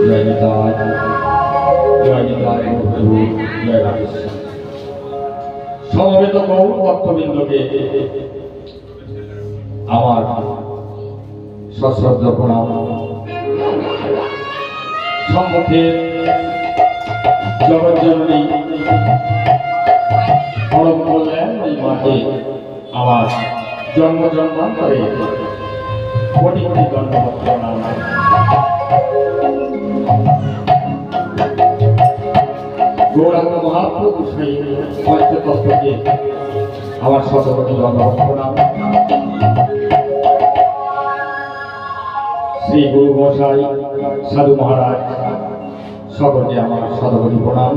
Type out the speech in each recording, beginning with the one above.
জয় নিতাই, জয় নিতাই প্রভু, জয় রাধেশ্যাম। সমবেত গৌর ভক্তবৃন্দকে আমার সশ্রদ্ধ প্রণাম। সম্মুখে জগজ্জননী পরম কল্যাণময়ী মাকে আমার জন্ম জন্মান্তরে কোটি কোটি দণ্ডবত প্রণাম। গৌরাঙ্গ মহাপ্রভু সেই পঞ্চতত্ত্বকে আমার শতকোটি দণ্ডবত প্রণাম। শ্রী গুরু গোসাই সাধু মহারাজ সকলকে আমার শতকোটি প্রণাম।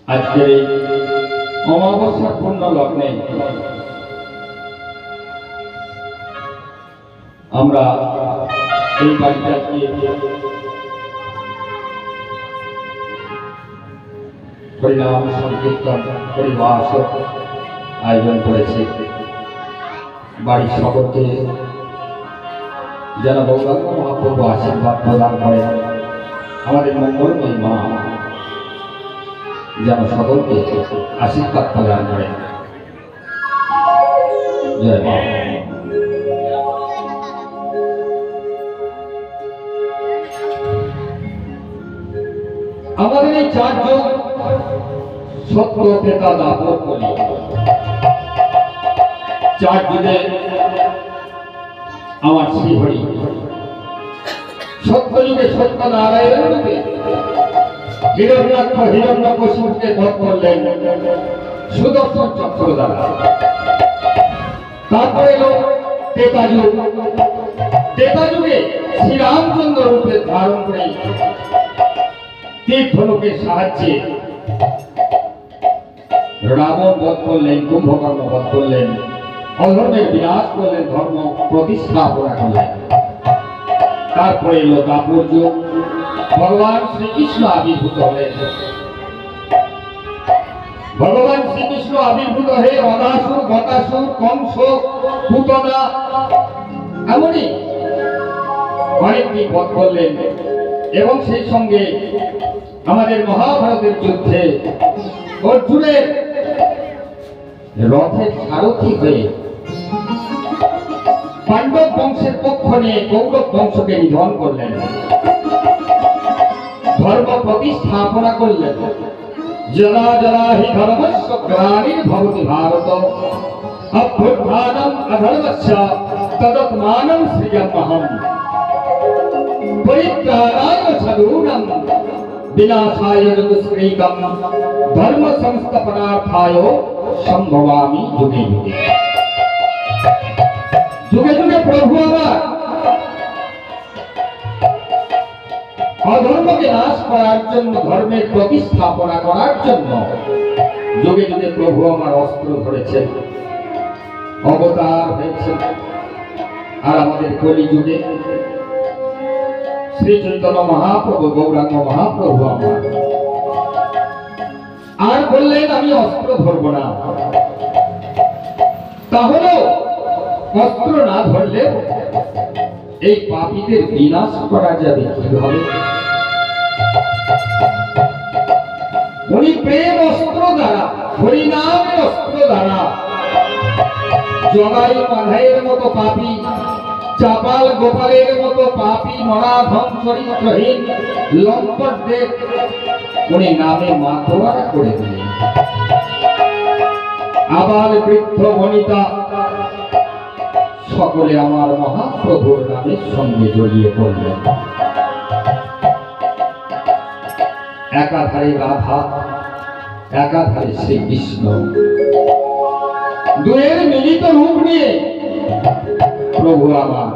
আজকের এই অমাবস্যার পূর্ণ লগ্নে আমরা এই বাড়িটাকে হরিনাম সংকীর্তন হরিবাস আয়োজন করেছে। বাড়ির সকলকে যেন গৌরাঙ্গ মহাপ্রভু আশীর্বাদ প্রদান করেন। আমাদের মঙ্গলময়ী মা যেন সকলকে আশীর্বাদ প্রদান করেন। জয় মা। আমাদের এই চারজন সত্য ত্রেতা দাপর কলি চার যুগে আমার শ্রীহরি সত্যযুগে সত্যনারায়ণ রূপে হিরণ্যাক্ষ হিরণ্যকশিপুকে বধ করলেন সুদর্শন চক্র দ্বারা। তারপরে এলো ত্রেতা যুগ। ত্রেতা যুগে শ্রীরামচন্দ্র রূপে ধারণ করে তীর্থলোকের সাহায্যে রাবণ বধ করলেন, কুম্ভকর্ণ বধ করলেন, অধর্মের বিনাশ করলেন, ধর্ম প্রতিস্থাপনা করলেন। তারপরে এলো দ্বাপর যুগ। ভগবান শ্রীকৃষ্ণ আবির্ভূত হলেন। ভগবান শ্রীকৃষ্ণ আবির্ভূত হয়ে অনাসুর, বকাসুর, কংস, পুতনা এমনই অনেককে বধ করলেন এবং সেই সঙ্গে আমাদের মহাভারতের যুদ্ধে অর্জুনের রথের সারথি হয়ে পাণ্ডব বংশের পক্ষ নিয়ে কৌরব বংশকে নিধন করলেন, ধর্ম প্রতিস্থাপনা করলেন। জলা জলা হি ধর্মস্য গ্লানির্ভবতি ভারত অভ্যুত্থানম অধর্মস্য তদাত্মানম সৃজাম্যহম পরিত্রাণায় সাধূনাং বিনাশায় জগৎস্কৃতং ধর্ম সংস্থাপনার্থায় সম্ভবামি যুগে যুগে। যুগে যুগে প্রভু আমার অধর্মকে নাশ করার জন্য, ধর্মের প্রতিস্থাপনা করার জন্য যুগে যুগে প্রভু আমার অস্ত্র ধরেছেন, অবতার হয়েছেন। আর আমাদের কলিযুগে শ্রী চৈতন্য মহাপ্রভু, গৌরাঙ্গ মহাপ্রভু আমার আর বললেন আমি অস্ত্র ধরব না। তাহলেও অস্ত্র না ধরলে এই পাপীদের বিনাশ করা যাবে কিভাবে? উনি প্রেম অস্ত্র দ্বারা, হরিনামের অস্ত্র দ্বারা জগাই মাধাইয়ের মতো পাপী, চাপাল গোপালের মতো পাপী, নরাধম চরিত্রহীন লম্পটদের উনি নামে মাতোয়ারা করে দিলেন। আবার বৃদ্ধ বনিতা সকলে আমার মহাপ্রভুর নামের সঙ্গে জড়িয়ে পড়লেন। একাধারে রাধা, একাধারে শ্রীকৃষ্ণ, দুয়ের মিলিত রূপ নিয়ে প্রভু আমার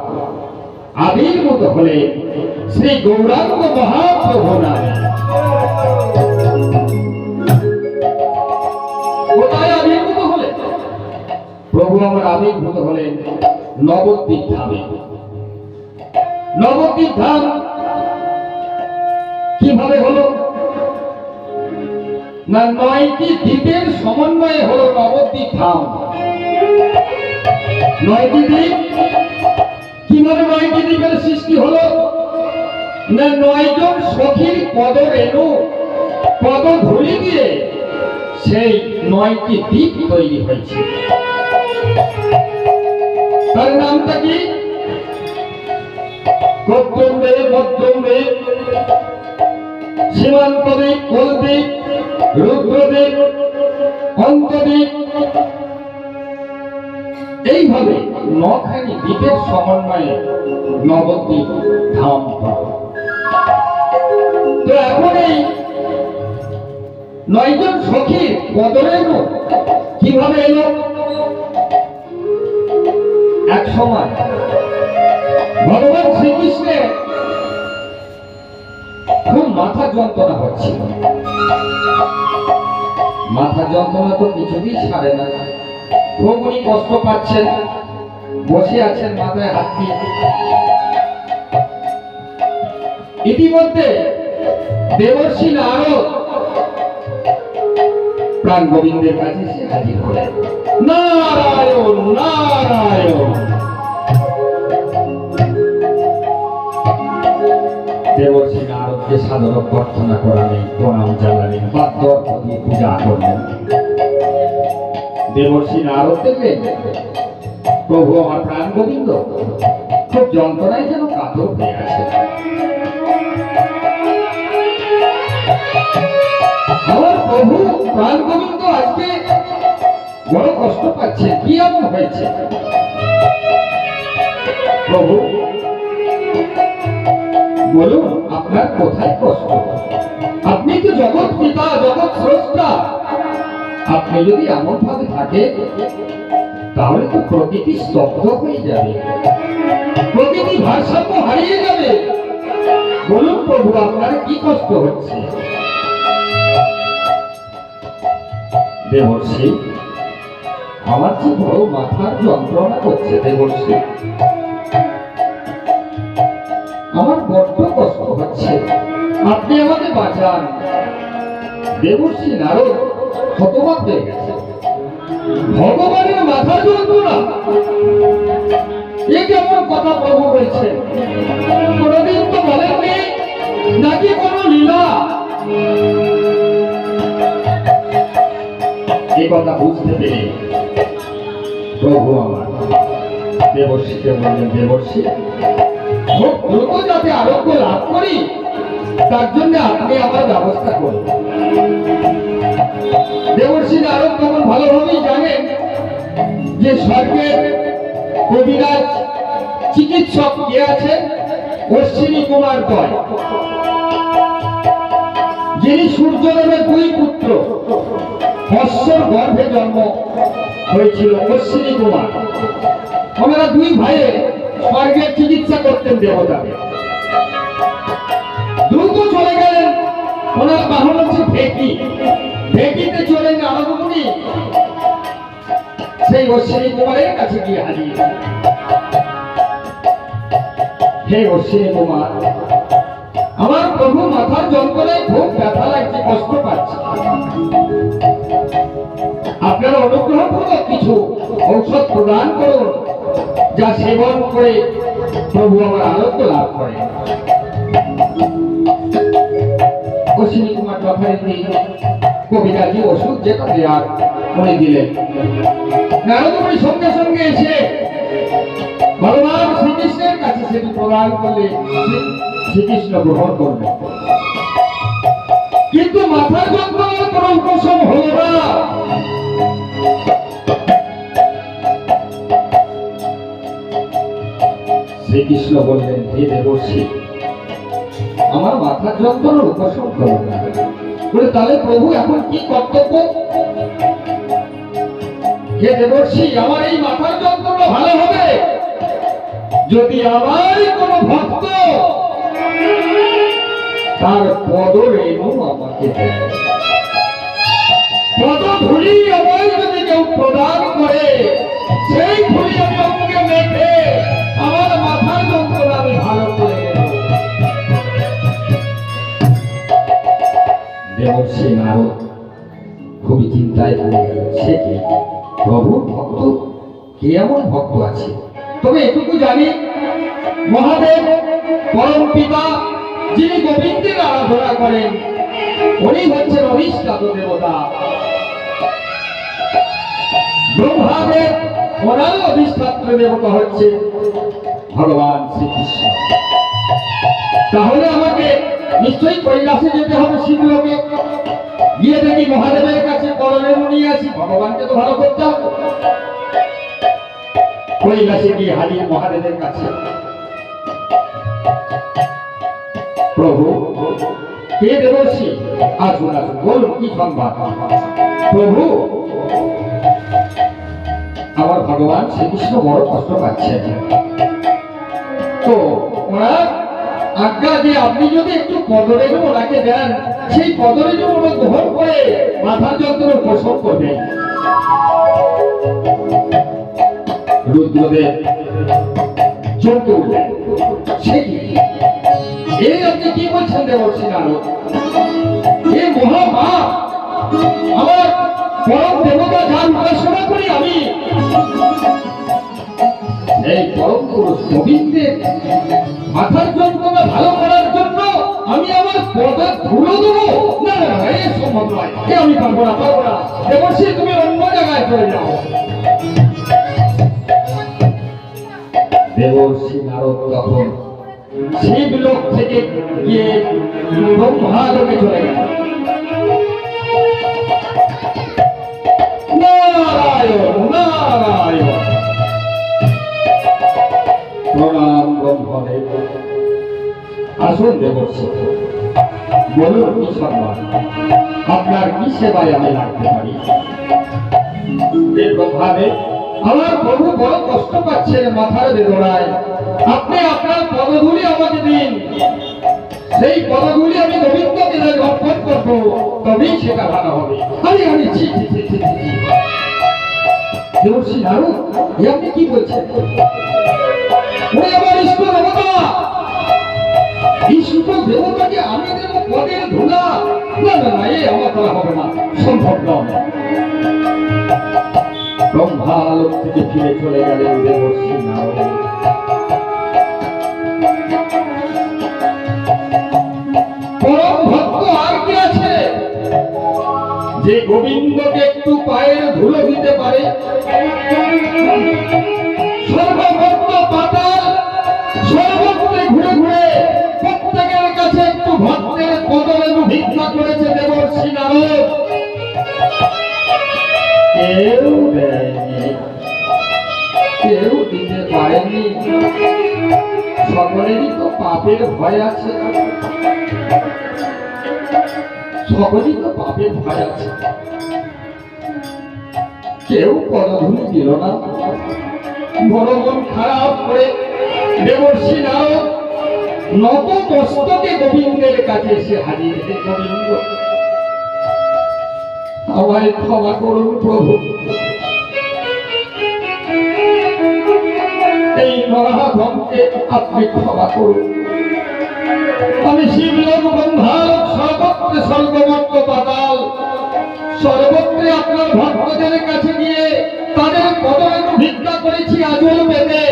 আবির্ভূত হলেন শ্রী গৌরাঙ্গ মহাপ্রভু নামে। কোথায় আবির্ভূত হলেন? প্রভু আমার আবির্ভূত হলেন নবদ্বীপ ধামে। নবদ্বীপ ধাম কিভাবে হলো না, 9টি দ্বীপের সমন্বয়ে হলো নবদ্বীপ ধাম। 9টি দ্বীপ কিভাবে 9টি দ্বীপের সৃষ্টি হলো? না 9 জন সখীর পদ রেণু পদ ধুলি দিয়ে সেই 9টি দ্বীপ তৈরি হয়েছে। তার নামটা কি? কর্তব্যের মধ্যমদ্বীপ, সীমান্তদ্বীপ, কুলদ্বীপ, রুদ্রদ্বীপ, অন্তদ্বীপ, এইভাবে 9খানি দ্বীপের সমন্বয়ে নবদ্বীপ ধাম। তো এখন এই 9 জন সখীর পদরেণু কিভাবে এলো? এক সময় ভগবান শ্রীকৃষ্ণের খুব মাথা যন্ত্রণা হচ্ছিল। মাথা যন্ত্রণা তো কিছুতেই ছাড়ে না, খুব উনি কষ্ট পাচ্ছেন, বসে আছেন মাথায় হাত দিয়ে। ইতিমধ্যে দেবর্ষি নারদ প্রাণ গোবিন্দের কাছে সে হাজির হলেন। নারায়ণ নারায়ণ। দেবর্ষি নারদকে সাদর প্রার্থনা করালেন, প্রণাম জানালেন, বাদ্য দিয়ে পূজা করলেন। দেবর্ষি নারদ দেখলেন প্রভু আমার প্রাণ গোবিন্দ খুব যন্ত্রণায় যেন কাতর হয়ে আছে। আমার প্রভু প্রাণ গোবিন্দ আজকে বড় কষ্ট পাচ্ছে, কি এমন হয়েছে? প্রভু বলুন আপনার কোথায় কষ্ট? আপনি তো জগৎ পিতা, জগৎ স্রষ্টা। আপনি যদি এমন ভাবে থাকে তাহলে তো প্রকৃতি স্তব্ধ হয়ে যাবে, প্রকৃতি ভারসাম্য হারিয়ে যাবে। বলুন প্রভু আপনার কি কষ্ট হচ্ছে? দেবর্ষি আমার যে বড় মাথার যন্ত্রণা করছে দেবর্ষি, আমার বড্ড কষ্ট হচ্ছে, আপনি আমাকে বাঁচান। দেবর্ষি নারদ হতবাক হয়ে গেছে। ভগবানের মাথা যন্ত্রণা, এ কেমন কথা প্রভু বলছেন? কোনদিন তো বলেননি, নাকি কোন লীলা? এই কথা বুঝতে পেরে প্রভু আমার দেবর্ষিকে বললেন, দেবর্ষি খুব দ্রুত যাতে আরোগ্য লাভ করি তার জন্য আপনি আমার ব্যবস্থা করুন। দেবর্ষি নারদ তখন ভালোভাবেই জানেন যে স্বর্গের কবিরাজ চিকিৎসক কে আছে? অশ্বিনী কুমার দ্বয়, যিনি সূর্যদেবের 2 পুত্র, অশ্বর গর্ভে জন্ম হয়েছিল অশ্বিনী কুমার। ওনারা 2 ভাইয়ে স্বর্গের চিকিৎসা করতেন দেবতাকে। দ্রুত চলে গেলেন, ওনার বাহন হচ্ছে ঢেকি, ঢেকিতে চলে নারদমুনি সেই অশ্বিনী কুমারের কাছে গিয়ে হাজির। হে অশ্বিনী কুমার, আমার প্রভু মাথার যন্ত্রণায় খুব ব্যথা লাগছে, কষ্ট পাচ্ছে, আপনারা অনুগ্রহ করে কিছু ঔষধ প্রদান করুন যা সেবন করে প্রভু আমার আরোগ্য লাভ করে। অশ্বিনী কুমার যথারীতি কবিরাজি ওষুধ যেটা দেওয়ার উনি দিলেন। নারদমুনি সঙ্গে সঙ্গে এসে ভগবান শ্রীকৃষ্ণের কাছে সেটি প্রদান করলে শ্রীকৃষ্ণ গ্রহণ করলেন। কিন্তু মাথার যন্ত্রণার কোন উপশম হল না। শ্রীকৃষ্ণ বললেন, হে দেবর্ষি আমার মাথার যন্ত্রণার উপশম হল না, বলে তাহলে প্রভু এখন কি কর্তব্য? হে দেবর্ষি আমার এই মাথার যন্ত্রণা ভালো হবে যদি আমার কোন ভক্ত তার পদ রেণু আমাকে দেয়, পদ ধুলি আমায় যদি কেউ প্রদান করে, সেই ধুলি আমি আমাকে মেখে আমার মাথার যন্ত্রণা আমি ভালো করে নেব। দেবর্ষি নারদ খুবই চিন্তায় পড়ে গেল, সে কে? প্রভুর ভক্ত কে এমন ভক্ত আছে? তবে এটুকু জানি মহাদেব পরম পিতা যিনি গোবিন্দের আরাধনা করেন উনি হচ্ছেন অধিষ্ঠাত দেবতা ব্রহ্মাদেব। ওনার অধিষ্ঠাত্র দেবতা হচ্ছে ভগবান শ্রীকৃষ্ণ। তাহলে আমাকে নিশ্চয়ই কৈলাসে যেতে হবে, শিবলোকে গিয়ে দেখি মহাদেবের কাছে করণের নিয়ে আসি, ভগবানকে তো ভালো করতে হবে। কৈলাসে গিয়ে হাজির মহাদেবের কাছে। প্রভু, কে দেবর্ষি? আসুন আসুন, বলুন কি সংবাদ? প্রভু, আমার ভগবান শ্রীকৃষ্ণ বড় কষ্ট পাচ্ছে, তো ওনার আজ্ঞা যে আপনি যদি একটু পদরেণু ওনাকে দেন, সেই পদরেণু ওরা গ্রহণ করে মাথার যন্ত্রণা উপশম করবেন। রুদ্রদেব চমকে উঠলেন, সে কি? এই আপনি কি বলছেন দেবর্ষি নারদ? এ মহাপাপ! আমার পরম দেবতা যার উপাসনা করি আমি, এই পরম পুরুষ গোবিন্দের মাথার যন্ত্রণা ভালো করার জন্য আমি আমার পদে ধুলো দেবো? না না না, এ সম্ভব নয়, এ আমি পারবো না, পারবো না। দেবর্ষি, তুমি অন্য জায়গায় চলে যাও। দেবর্ষি নারদ তখন শিবলোক থেকে গিয়ে ব্রহ্মালোকে চলে গেল। নারায়ণ নারায়ণ, প্রণাম ব্রহ্মদেব। আসুন দেবর্ষি, বলুন কি সংবাদ? আপনার কি সেবায় আমি লাগতে পারি? ব্রহ্মদেব, আমার প্রভু বড় কষ্ট পাচ্ছেন মাথার বেদনায়, আপনি আপনার পদধূলি আমাকে দিন, সেই পদধূলি আমি গোবিন্দকে অর্পণ করবো, তবেই সেটা ভালো হবে। আরে আরে, ছি ছি ছি ছি ছি। দেবর্ষি নারদ, এ আপনি কি বলছেন? ওই আমার ইষ্ট দেবতা, ইষ্ট দেবতাকে আমি দেব পদের ধুলা? না না না, এ আমার দ্বারা হবে না, সম্ভব নয়। ব্রহ্মালোক থেকে ফিরে চলে গেলেন দেবর্ষি নারদ। পরম ভক্ত আর কি আছে যে গোবিন্দকে একটু পায়ের ধুলো দিতে পারে? সর্বভক্ত পাতাল সর্বত্রে ঘুরে ঘুরে প্রত্যেকের কাছে একটু ভক্তের পদরেণু ভিক্ষা করেছে দেবর্ষি নারদ, কেউ দেয়নি, কেউ দিতে পারেনি। সকলেরই তো পাপের ভয় আছে, সকলেই তো পাপের ভয় আছে, কেউ পদধূলি দিল না। বড় মন খারাপ করে দেবর্ষি নারদ নত মস্তকে গোবিন্দের কাছে এসে হাজির। হে গোবিন্দ, আমায় ক্ষমা করুন প্রভু, এই নরহংকে আপনি ক্ষমা করুন। আমি শিবলোক ব্রহ্মালোক সর্বত্রে স্বর্গমর্ত পাতাল সর্বত্রে আপনার ভক্তদের কাছে গিয়ে তাদের পদরেণু ভিক্ষা করেছি আজল পেতে,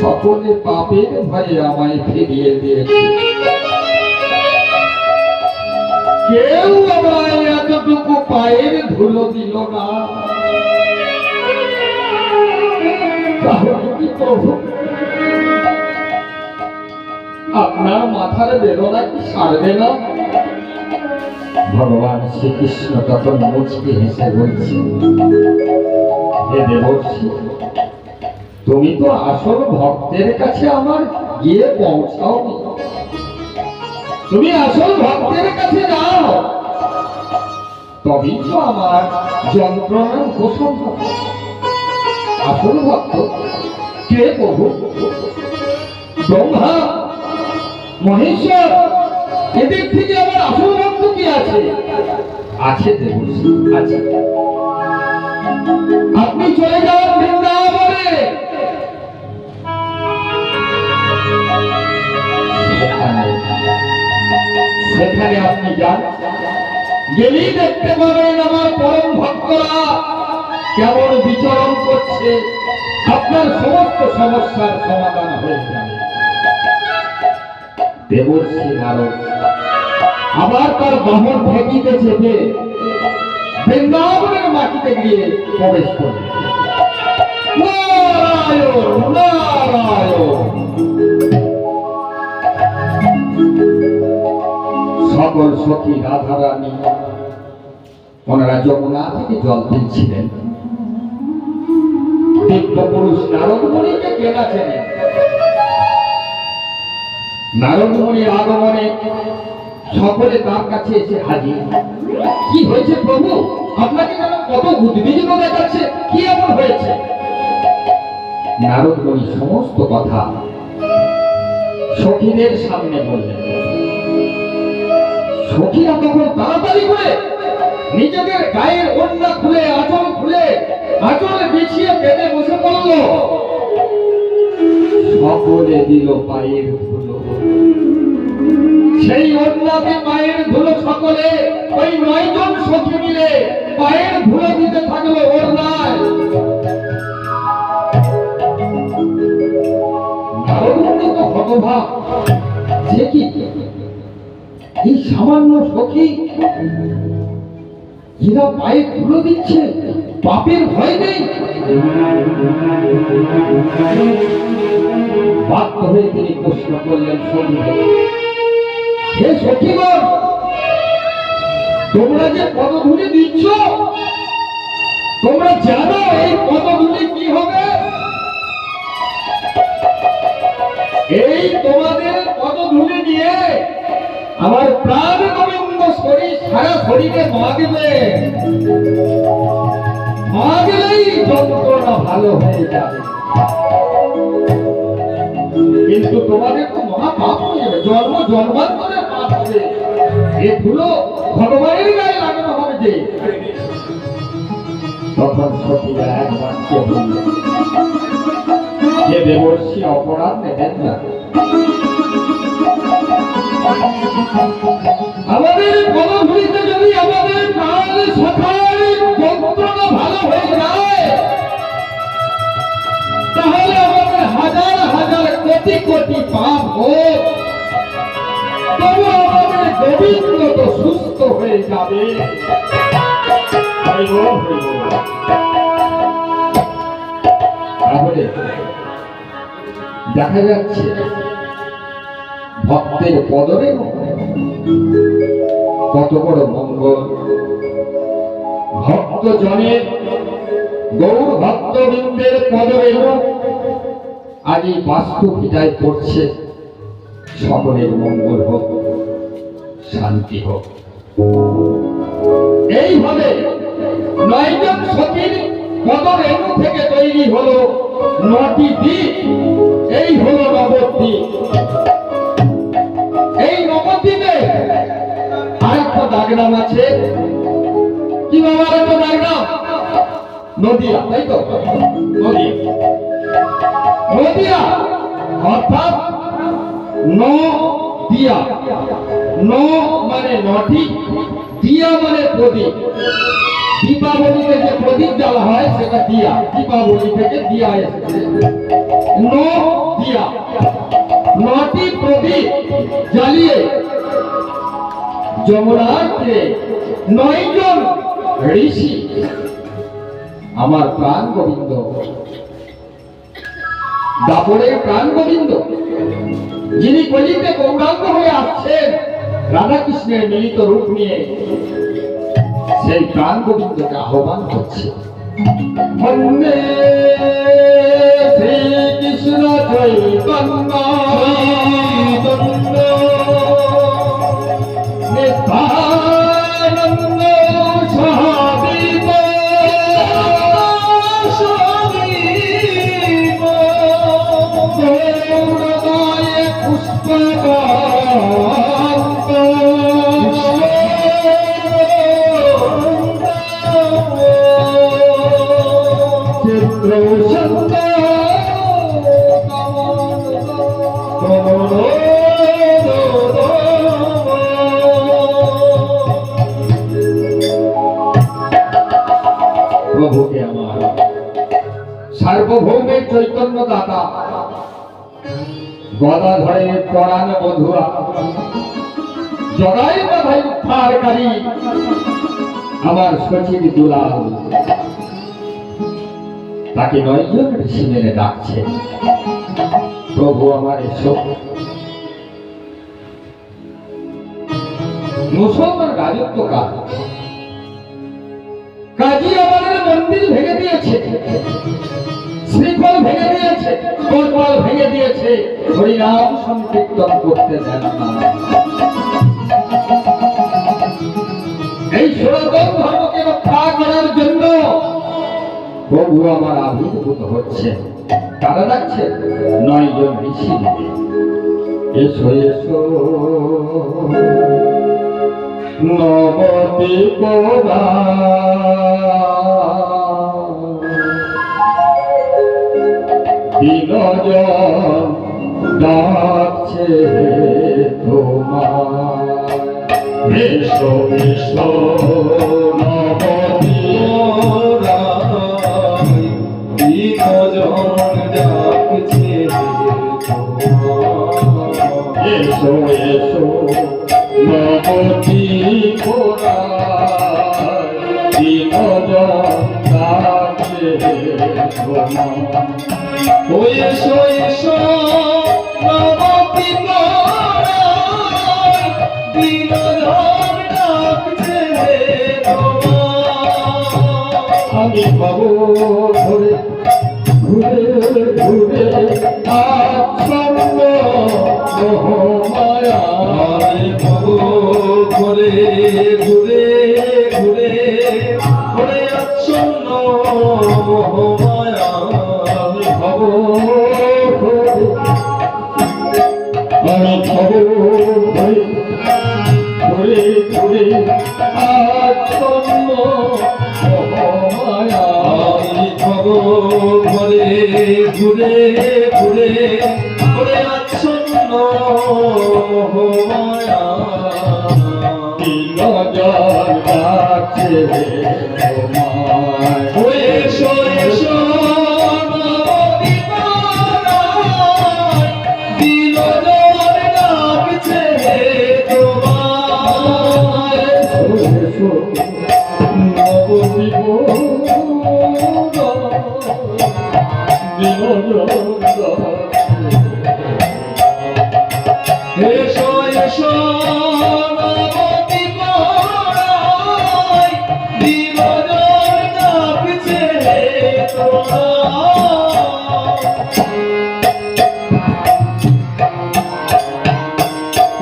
সকলে পাপের ভয়ে আমায় ফিরিয়ে দিয়েছে, কেউ আমায় এতটুকু পায়ের ধুলো দিল না। তাহলে কি প্রভু, আপনার মাথার বেদনা কি সারবে না? ভগবান শ্রীকৃষ্ণ তখন মুচকি হেসে বলছে, হে দেবর্ষি, তুমি তো আসল ভক্তের কাছে আমার গিয়ে পৌঁছাওনি, তুমি আসল ভক্তের কাছে যাও, তবেই তো আমার যন্ত্রণা উপশম হবে। আসল ভক্ত কে প্রভু? ব্রহ্মা, মহেশ্বর, এদের থেকে আমার আসল ভক্ত কি আছে? আছে দেবর্ষি, আছে। আপনি চলে যান বৃন্দাবনে, সেখানে আপনি যান, গেলেই দেখতে পাবেন আমার পরম ভক্তরা কেমন বিচরণ করছে, আপনার সমস্ত সমস্যার সমাধান হয়ে যাবে। দেবর্ষি নারদ আবার তার বাহন ঢেকিতে চেপে বৃন্দাবনের মাটিতে গিয়ে প্রবেশ করলেন। নারায়ণ নারায়ণ। সকল সখী রাধারানী ওনারা যমুনা থেকে জল দিচ্ছিলেন। দিব্য পুরুষ নারদমণিকে কেনা চেনে। নারদমণির আগমনে সকলে তার কাছে এসে হাজির। কি হয়েছে প্রভু, আপনাকে যেন কত উদ্বিগ্ন দেখাচ্ছে, কি এমন হয়েছে? নারদমণি সমস্ত কথা সখীদের সামনে বললেন। সখীরা তখন তাড়াতাড়ি করে নিজেদের গায়ের ওড়না খুলে আঁচল বিছিয়ে পেটে বসে পড়ল। সকলে দিল পায়ের ধুলো। সেই ওড়নাতে পায়ের ধুলো সকলে, ওই 9 জন সখী মিলে পায়ের ধুলো দিতে থাকলো ওড়নায়। নারদমণি তো হতবাক, যে কি এই সামান্য সখী এরা পায়ে ধুলো দিচ্ছে, পাপের ভয় নেই। বাধ্য হয়ে তিনি প্রশ্ন করলেন সখীদের, হে সখীগণ, তোমরা যে পদধূলি দিচ্ছ, তোমরা জানো এই পদধূলি কি হবে? এই তোমাদের পদধূলি নিয়ে আমার প্রাণ গোবিন্দ সারা শরীরে মা গেলেই যন্ত্রণা ভালো হয়ে যাবে। কিন্তু তোমাদের তো মহা পাপ হয়ে যাবে, জন্মান্তরের পাপ হবে। এগুলো ভগবানের গায়ে লাগানো হবে যে। তখন সখীরা এক বাক্যে বলল, যে দেবর্ষি অপরাধ নেবেন না। আমাদের পদধূলিতে যদি আমাদের প্রাণ সখার যন্ত্রণা ভালো হয়ে যায়, তাহলে আমাদের হাজার হাজার কোটি কোটি পাপ হোক, তবু আমাদের গোবিন্দ তো সুস্থ হয়ে যাবে। তাহলে দেখা যাচ্ছে ভক্তের পদরে কত বড় মঙ্গল। ভক্ত জনের, গৌর ভক্তবৃন্দের পদরে আজ এই বাস্তু ভিটায় পড়ছে। সকলের মঙ্গল হোক, শান্তি হোক। এইভাবে 9 জন সখীর পদরেণু থেকে তৈরি হলো 9টি দ্বীপ। এই হলো নবদ্বীপ। এই নবদ্বীপে আরেকটা ডাকনাম আছে। কি বাবা আরেকটা ডাকনাম? নদিয়া, তাই তো? নদিয়া অর্থাৎ নদিয়া। ন মানে 9টি, দিয়া মানে প্রদীপ। দীপাবলিতে যে প্রদীপ জ্বালা হয় সেটা দিয়া, দীপাবলি থেকে দিয়া এসেছে। নদিয়া 9টি প্রদীপ জ্বালিয়ে যমুনার তীরে 9 জন ঋষি আমার প্রাণ গোবিন্দ, দাপরের প্রাণ গোবিন্দ, যিনি কলিতে গৌরাঙ্গ হয়ে আসছেন রাধাকৃষ্ণের মিলিত রূপ নিয়ে, সেই প্রাণ গোবিন্দকে আহ্বান করছে। বন্দে শ্রীকৃষ্ণ চৈতন্য নিত্যানন্দ সহাদেব গৌরদয় পুষ্পকান্ত চিত্রসন্ত প্রভুকে আমার সার্বভৌমের চৈতন্য দাতা গদাধরে পরাণ বধুয়া জগাই বাধাই উদ্ধারকারী আমার সচিব দুলাল তাকে 9 জন ঋষি মেনে ডাকছে, প্রভু আমার এসো। মুসলমান রাজত্ব কাজী আমাদের মন্দির ভেঙে দিয়েছে, শ্রীফল ভেঙে দিয়েছে, কোরবাল ভেঙে দিয়েছে, হরিনাম সংকীর্তন করতে দেন না। এই সনাতন ধর্মকে রক্ষা করার জন্য প্রভু আমার আবির্ভূত হচ্ছে। তারা ডাকছে 9 জন ঋষি, এসো এসো নবদ্বীপ দিনজন ডাকছে তোমার, এসো এসো নবদ্বীপ দিনজন ডাকছে তোমার, এসো এসো নবদ্বীপ দিনজন ডাকছে তোমার, ও এসো এসো নবদ্বীপ দিনজন ডাকছে তোমার। আমি পাবো ঘুরে ঘুরে ঘুরে আচ্ছন্ন মোহমায়া, আমি পাবো ঘুরে ঘুরে ঘুরে ঘুরে আচ্ছন্ন মোহমায়া, আমি পাবো ঘুরে ঘুরে ঘুরে আচ্ছন্ন মোহমায়া, আমি পাবো ঘুরে ঘুরে ঘুরে ঘুরে আচ্ছন্ন মোহমায়া, দিনজন ডাকছে তোমায়, ও এসো এসো নবদ্বীপ দিনজন ডাকছে তোমায়, এসো এসো নবদ্বীপ এসো এসো নবদ্বীপ দিনজন ডাকছে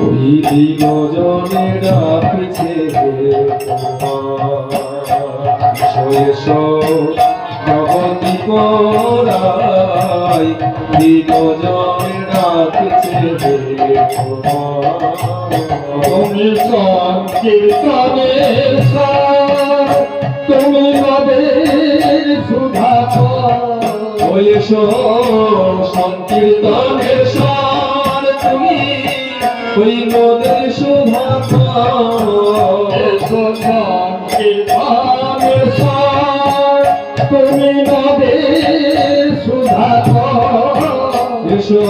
ওই দিনজনে ডাকছে এসো এসো নবদ্বীপ দিনজন ডাকছে তুমি সংকীর্তনের সার, তুমি নদের সুধা, ও এসো সংকীর্তনের সার, তুমি ওই নদের সুধা, এসো সংকীর্তনের সার, তুমি নদের সুধা, এসো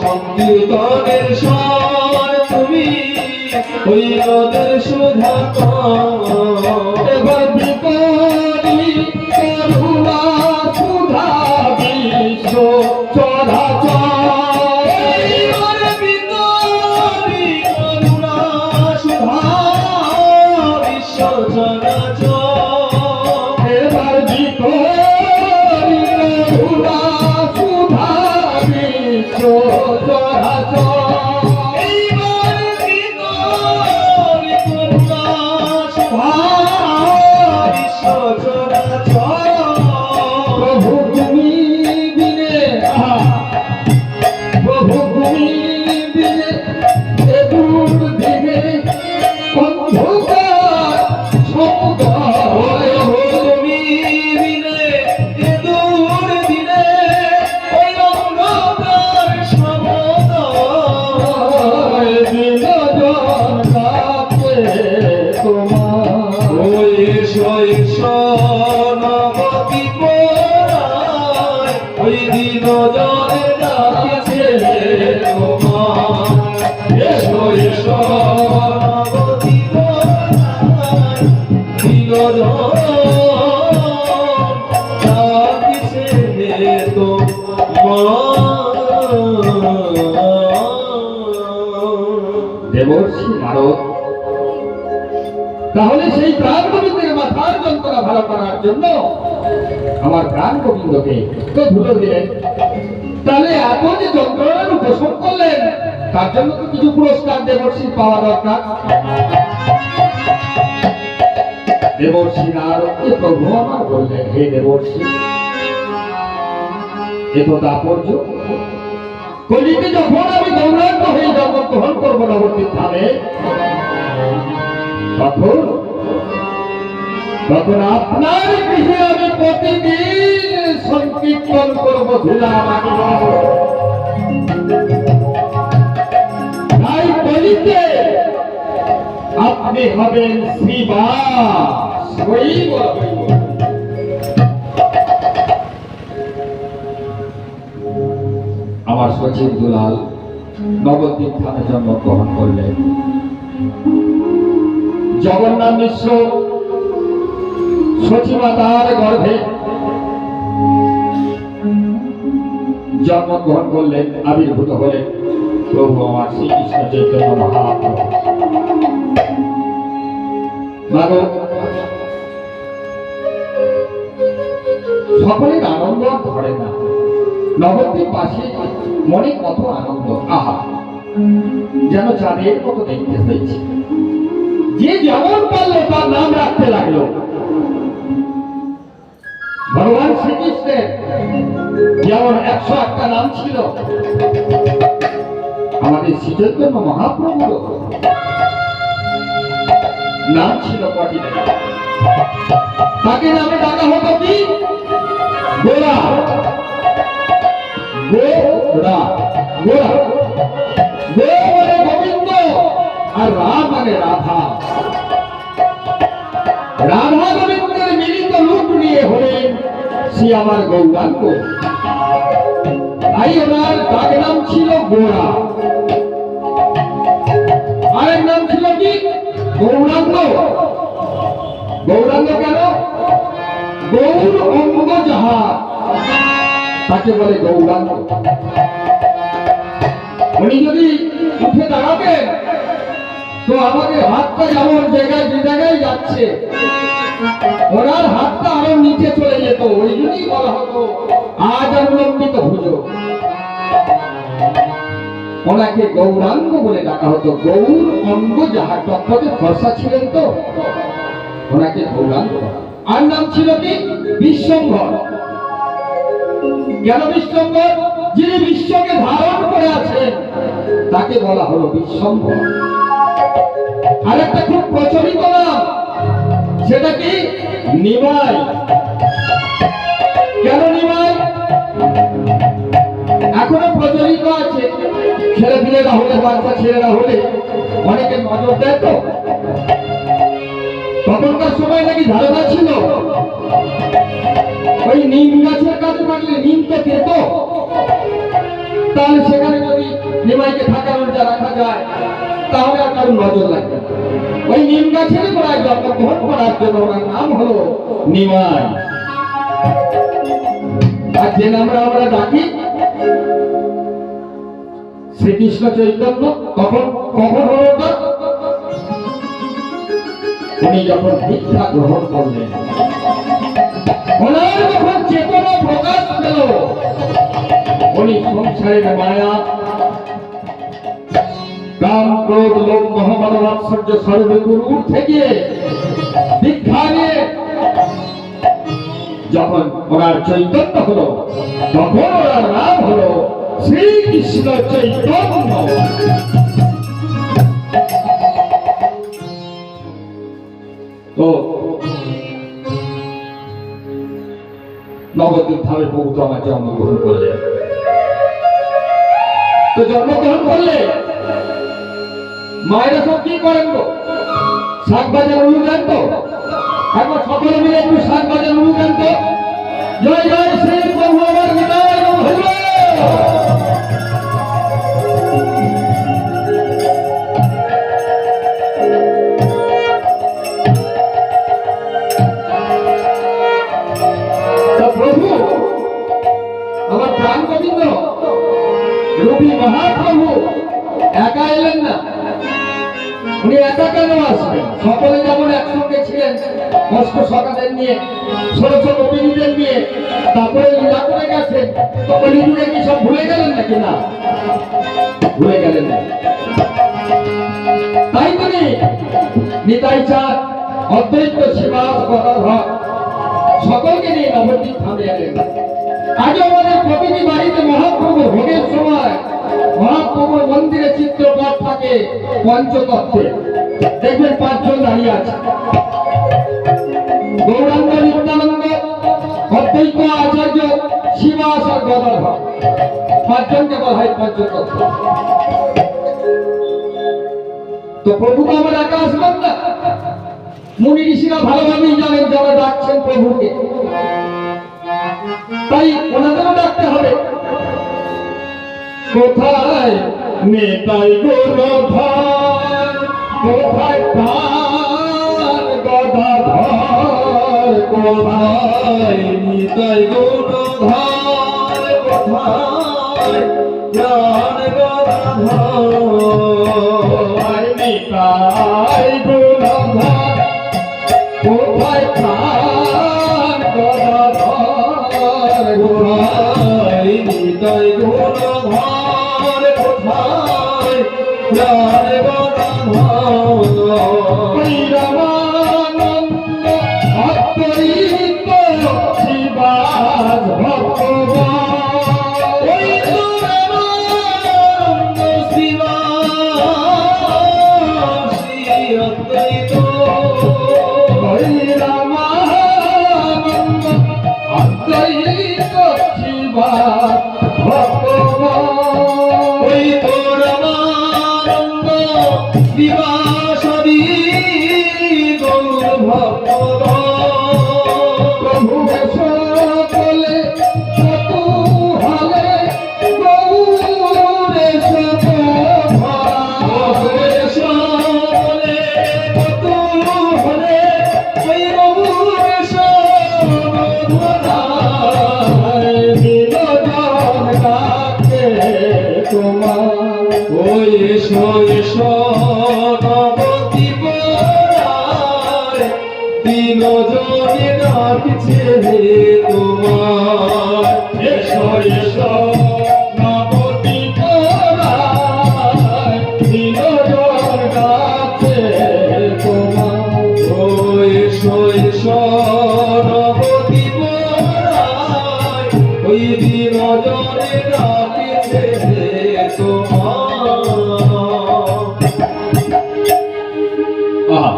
সংকীর্তনের সার, তুমি ওই নদের সুধা, এবার বিপরী করুণা সুধা বিশ্ব চরাচর, এবার বিপরী করুণা সুধা বিশ্ব চরাচর, এবার বিপরী করুণা সুধা বিশ্ব চরাচর। किसे तो দেবর্ষি নারদ, তাহলে সেই প্রাণ গোবিন্দের মাথার যন্ত্রণা ভালো করার জন্য আমার প্রাণ গোবিন্দকে তো ধুলো দিলেন, তাহলে এত যে যন্ত্রণার উপশম করলেন তার জন্য তো কিছু পুরস্কার দেবর্ষির পাওয়া দরকার। দেবর্ষি নারদকে প্রভু আমার বললেন, হে দেবর্ষি, এ তো তাৎপর্য, কলিতে যখন আমি গৌরাঙ্গ হয়ে জন্মগ্রহণ করবো নবদ্বীপ ধামে, তখন আপনার গৃহে আমি প্রতিদিন সংকীর্তন করবো ধুলা মাটি। তাই কলিতে আপনি হবেন শ্রীবাস। আমার সচিব দুলাল নবদ্বীপ ধামে জন্মগ্রহণ করলেন। জগন্নাথ মিশ্র সচিমাতার গর্ভে জন্মগ্রহণ করলেন, আবির্ভূত হলেন প্রভু আমার শ্রীকৃষ্ণ চৈতন্য মহাপ্রভু। সকলের আনন্দ ধরে না, নবদ্বীপ বাসী মনে কত আনন্দ, আহা যেন চাঁদের মতো দেখতে হয়েছে। যে যেমন পারলো তার নাম রাখতে লাগলো। ভগবান শ্রীকৃষ্ণের যেমন 108টা নাম ছিল, আমাদের শ্রীচৈতন্য মহাপ্রভুর নাম ছিল কটি। তাকে নামে ডাকা হতো কি? গোরা, গোরা, গোরা। গো মানে গোবিন্দ আর রা মানে রাধা। রাধা গোবিন্দের মিলিত রূপ নিয়ে হলেন শ্রী আমার গৌরাঙ্গ। তাই ওনার ডাক নাম ছিল গোরা। আরেক নাম ছিল কি? গৌরাঙ্গ। গৌরাঙ্গ কেন? গৌর অঙ্গ যাহা, তাকে বলে গৌরাঙ্গ। উনি যদি উঠে দাঁড়াবেন তো আমাদের হাতটা যেমন জায়গায় যে জায়গায় যাচ্ছে, ওনার হাতটা আরো নিচে চলে যেত। ওই জন্যই বলা হতো আজ অবলম্বিত ভুজ। ওনাকে গৌরাঙ্গ বলে ডাকা হতো। গৌর অঙ্গ যাহা, টকটকে ফর্সা ছিলেন তো ওনাকে গৌরাঙ্গ। আর নাম ছিল কি? বিশ্বম্ভর। কেন বিশ্বম্ভর? যিনি বিশ্বকে ধারণ করে আছেন তাকে বলা হলো বিশ্বম্ভর। আরেকটা খুব প্রচলিত নাম, সেটা কি? নিমাই। কেন নিমাই? এখনো প্রচলিত আছে। ছেলে মেয়েরা হলে, বাচ্চা ছেলেরা হলে অনেকে নজর দেয় তো। তখনকার সময় নাকি ধারণা ছিল ওই নিম গাছের কাছে থাকলে নিম তো খেত, তাহলে সেখানে যদি নিমাইকে থাকানোর যা রাখা যায় তাহলে আর কারো নজর লাগবে না। ওই নিম গাছের গোড়ায় জন্মগ্রহণ করার জন্য ওনার নাম হলো নিমাই। আর যে নামে আমরা ডাকি শ্রীকৃষ্ণ চৈতন্য, কখন কখন হলো ওটা? উনি যখন দীক্ষা গ্রহণ করলেন, ওনার যখন চেতনা প্রকাশ পেল, উনি সংসারের মায়া, কাম, ক্রোধ, লোভ, মোহ, মায়া, মাৎসর্য সর্বগুরু থেকে দীক্ষা নিয়ে যখন ওনার চৈতন্য হলো, তখন ওনার নাম হলো শ্রীকৃষ্ণ চৈতন্য। তো নবদ্বীপ ধামে প্রভু তো আমার জন্মগ্রহণ করলেন। তো জন্মগ্রহণ করলে মায়েরা সব কি করেন তো? শাক বাজার উলু দেন তো। একবার সকলে মিলে একটু শাক বাজার উলু দেন তো। জয় জয় শ্রী প্রভু আমার বিদায় হইল। প্রভু মহাপ্রভু একা এলেন না, উনি একা কেন আসবেন? সকলে যেমন একসঙ্গে ছিলেন অষ্ট সখাদের নিয়ে, 16 গোপিনীদের নিয়ে, তারপরে লীলা করে গেছেন। তো কলিযুগে কি সব ভুলে গেলেন নাকি? না, ভুলে গেলেন না। তাই তিনি নিতাই চাঁদ, অদ্বৈত শিবাস, গদাধর সকলকে নিয়ে নবদ্বীপ ধামে এলেন। আজ আমাদের প্রতিটি বাড়িতে মহাপ্রভু ভোগের সময় মহাপ্রভুর মন্দিরে চিত্রপট থাকে পঞ্চতত্ত্বে। দেখবেন 5 জন দাঁড়িয়ে আছে, গৌরাঙ্গ, নিত্যানন্দ, অদ্বৈত, আচার্য, শিবাস আর গদাধর, 5 জনকে বলা হয় পঞ্চতত্ত্ব। তো প্রভু তো আমার একা আসবেন না, মুনি ঋষিরা ভালোভাবেই জানেন যারা ডাকছেন প্রভুকে, তাই ওনাদেরও ডাকতে হবে। কোথায় নেতাই গদাধর, কোথায় প্রাণ গদাধর, কোথায় নিতাই গৌরধর, কোথায় জ্ঞান গদাধর, কোথায় নিতাই গদাধর, কোথায় প্রাণ গদাধর, কোথায় নিতাই গৌরধর, কোথায় জ্ঞান গদাধর, রামানন্দ অদ্বৈত শিবাস ভগবান, ওই তো রামানন্দ শিবাস শ্রী অদ্বৈত, ওই রামানন্দ অদ্বৈত শিবাস ভগবান, ওই তো রামানন্দ শিবাসাদি গৌর ভক্তগণ, প্রভু সকলে কৌতূহলে গৌরে ওই এসো এসো নবদ্বীপ রায়, দিন জনে ডাকছে তোমার, এসো এসো নবদ্বীপ রায়, দিনজন গাছে তোমার। ও এসো এসো নবদ্বীপ রায়, ওই দিন জনে ডাকছে তোমার। আহা,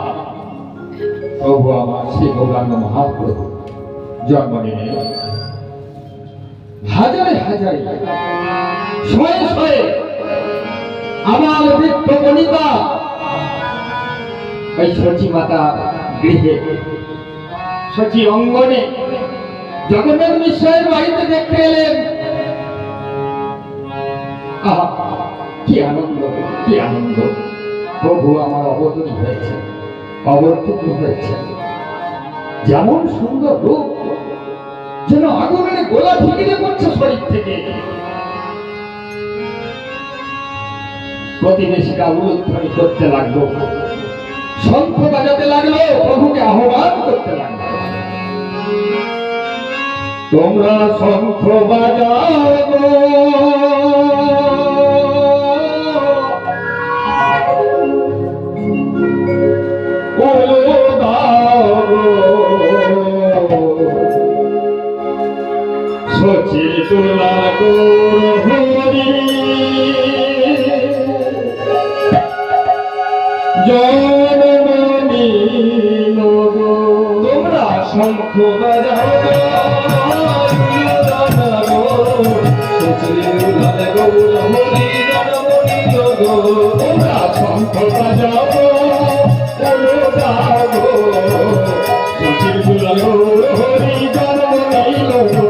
প্রভু আমার শ্রী গৌরাঙ্গ মহাপ্রভু জন্ম নিলেন। হাজারে হাজারে শয়ে শয়ে আমার বৃদ্ধ বনিতা ওই সচী মাতা গৃহে, সচী অঙ্গনে জগন্নাথ মিশ্রের বাড়িতে দেখতে এলেন। আহা, কি আনন্দ, কি আনন্দ! প্রভু আমার অবতরী হয়েছে, অবতীর্ণ হয়েছে। যেমন সুন্দর রূপ, যেন আগুনে গোলা ঠিকিয়ে পড়ছে শরীর থেকে। প্রতিবেশীরা উলুধ্বনি করতে লাগলো, শঙ্খ বাজাতে লাগলো, প্রভুকে আহ্বান করতে লাগলো। তোমরা শঙ্খ বাজাও গো, উলু দাও গো, সচি তুলা গৌর হরি, জনমনি নগো। তোমরা শঙ্খ বাজাও গো, উলুদান গো, সচি উলাল গৌর হরি জনমনি গো। তোমরা শঙ্খ বাজাও গো, উলু দাও গো, সচি তুলা গৌর হরি, জনমনি নগো।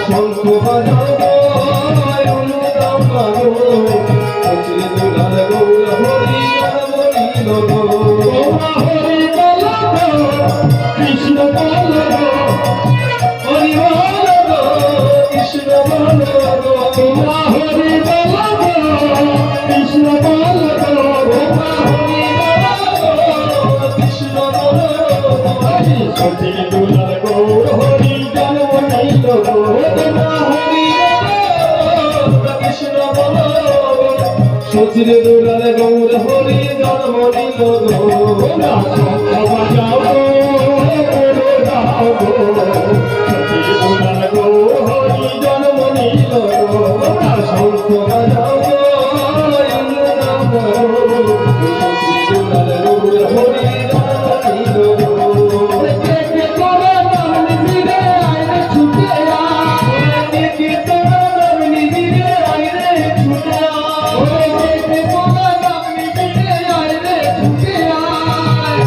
শঙ্খ বাজাও গো, উলুদান গো, সচি উলাল গৌর হরি জনমনি গো। সচিরে দুলাল গৌর হরি জন্ম নিল গো তোমরা শঙ্খ বাজাও গো, বলো দাও গো, সচির দুলাল গৌর হরি জন্ম নিল গো। তোমরা শঙ্খ বাজাও গো, ইন্দ্র নাম করো, সচিরে দুলাল গৌর হরি জন্ম নিল গো। কে কে তোরা নাম নিবি রে, আইরে ছুটে আয়। কে কে তোরা নাম নিবি রে, আইরে ছুটে আয়। কে কে তোরা নাম নিবি রে, আইরে ছুটে আয়।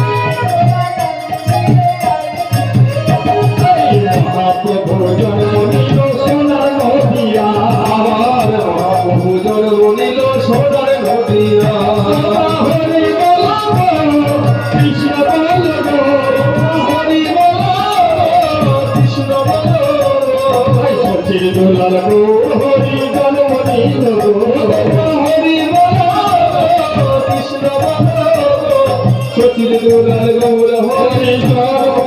এই মহাপ্রভু জন্ম নিল সোনার নদিয়া, আমার মহাপ্রভু জন্ম নিল সোনার নদিয়া। হরি বল গো, কৃষ্ণ বল গো, হরি বল গো, কৃষ্ণ বলো সচির দুলাল গো, হরি জন্ম নিল গো। হরি বলো কৃষ্ণ বলো সচির দুলাল গৌর হরি জন্ম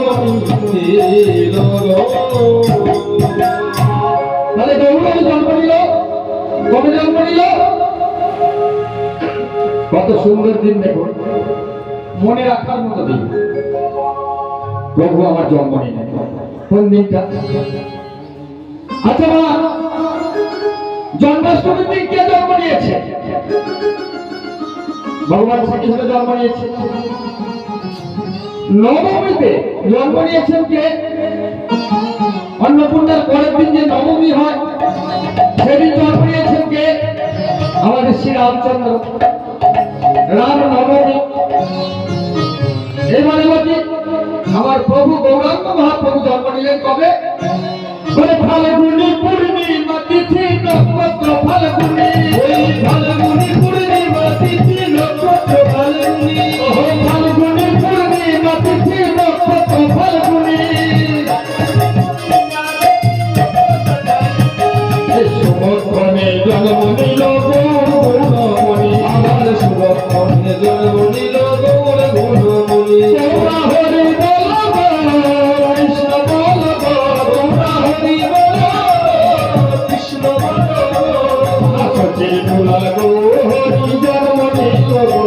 তাহলে গৌরব জন্ম নিল, কবে জন্ম নিল? কত সুন্দর দিন দেখুন, মনে রাখার মতো দিন। প্রভু আমার জন্ম নিলেন কোন দিনটা? আচ্ছা মা, জন্মাষ্টমীর দিন কে জন্ম নিয়েছে? ভগবান শ্রীকৃষ্ণ জন্ম নিয়েছে। নবমীতে জন্ম নিয়েছেন কে? অন্নপূর্ণার পরের দিন যে নবমী হয়, সেদিন জন্ম নিয়েছেন কে? আমাদের শ্রী রামচন্দ্র, রাম নবমী। এবারে বলছি আমার প্রভু গৌরাঙ্গ মহাপ্রভু জন্ম নিলেন কবে? বলে ফাল্গুনি পূর্ণিমা তিথি নক্ষত্র ফাল্গুনি, ওই ফাল্গুনি পূর্ণিমা তিথি নক্ষত্র ফাল্গুনি ফাল্গুনি পূর্ণিমা তিথি নক্ষত্র ফাল্গুনি। সুমধ্যমে জন্ম নিল গৌরমণি, আমার সুরক্ষণে জন্ম নিল গৌর গুণমণি তোমরা হরি বল গো, কৃষ্ণ বল গো, তোমরা হরি বল কৃষ্ণ বলো সচির দুলাল গো, হরি জন্ম নিল গো।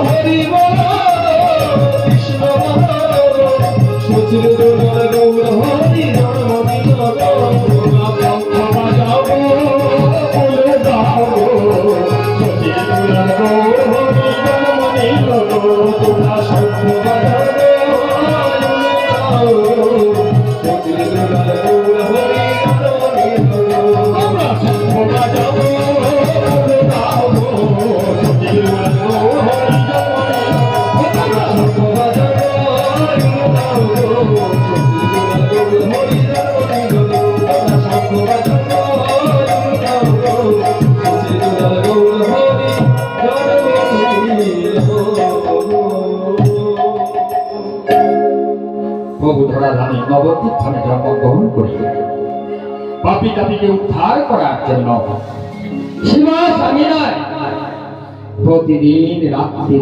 হরি বলো কৃষ্ণ বলো সচির দুলাল গৌর হরি জন্ম নিল শঙ্খ বাজাও গো, বলে দাও গো, সচির দুলাল গো, হরি জন্ম নিল গো। তোমরা শঙ্খ বাজাও গো, সচির দুলাল গৌর হরি জন্ম নিল তোমরা শঙ্খ বাজাও গো, বলে দাও গো, সচির দুলাল গো, হরি জন্ম নিল গো। তোমরা শঙ্খ প্রভু ধরাধামে নবদ্বীপ ধামে জন্মগ্রহণ করি পাপী তাপীকে উদ্ধার করার জন্য সীমা স্বামীরায় প্রতিদিন রাত্রি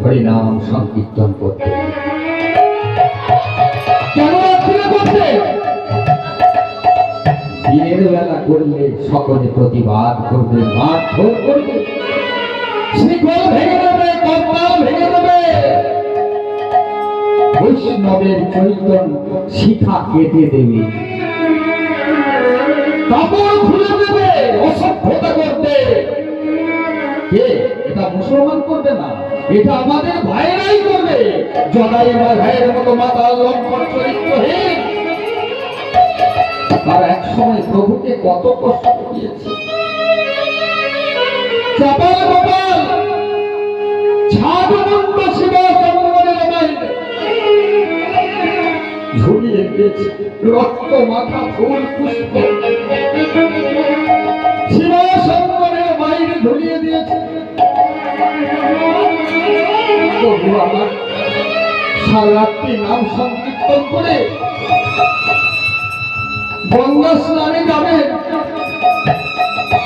হরিনাম সংকীর্তন করতে। কেন রাত্রিরে করতে? দিনের বেলা করলে সকলে প্রতিবাদ করবে, মারধর করবে, শিকল ভেঙে দেবে, কপাল ভেঙে দেবে, বৈষ্ণবের চৈতন্য শিখা কেটে দেবে, কাপড় খুলে দেবে, অসভ্যতা করবে। কে? এটা মুসলমান করবে না, এটা আমাদের ভাইরাই করবে। জগাই ভাইয়ের মতো মাতাল লম্পট চরিত্রহীন, তারা এক সময় প্রভুকে কত কষ্ট দিয়েছে। চাপাল গোপাল ছাদমুন্ড শিব চন্দ্রের বাইরে ঝুলিয়ে দিয়েছে রক্ত মাথা ফুল পুষ্প, শিব শঙ্করের বাইরে ঝুলিয়ে দিয়েছে। প্রভু আমার সারাত্রি নাম সংকীর্তন করে গঙ্গা স্নানে যাবেন,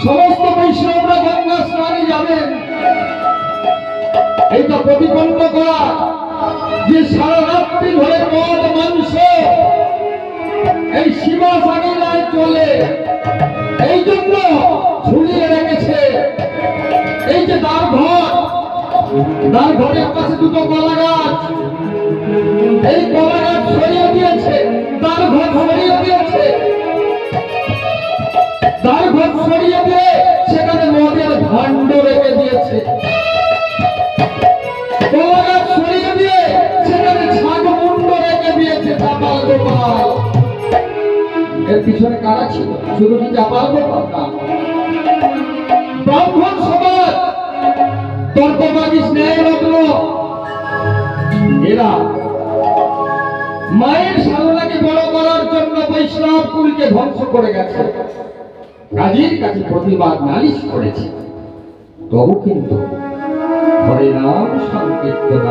সমস্ত বৈষ্ণবরা গঙ্গা স্নানে যাবেন। এইটা প্রতিপন্ন করা যে সারা রাত্রি ধরে মদ মাংস এই শিবা সাগিলায় চলে, এই জন্য ঝুলিয়ে রেখেছে। তার ঘরের পাশে দুটো কলা গাছ, এই কলা গাছ সরিয়ে দিয়েছে, তার ঘর সরিয়ে দিয়েছে, তার ঘর সরিয়ে দিয়ে সেখানে মদের ভাণ্ড রেখে দিয়েছে। কলা গাছ সরিয়ে দিয়ে সেখানে ছাগ মুন্ড রেখে দিয়েছে চাপাল গোপাল। এর পিছনে কারা ছিল? শুধু কি চাপাল গোপাল না, ব্রাহ্মণ সমাজ, তর্কবাদী স্নেহরত্ন, এরা মায়ের সাধনাকে বড় করার জন্য বৈষ্ণব কুলকে ধ্বংস করে গেছে, কাজীর কাছে প্রতিবাদ নালিশ করেছে। তবু কিন্তু হরে নাম সংকীর্তন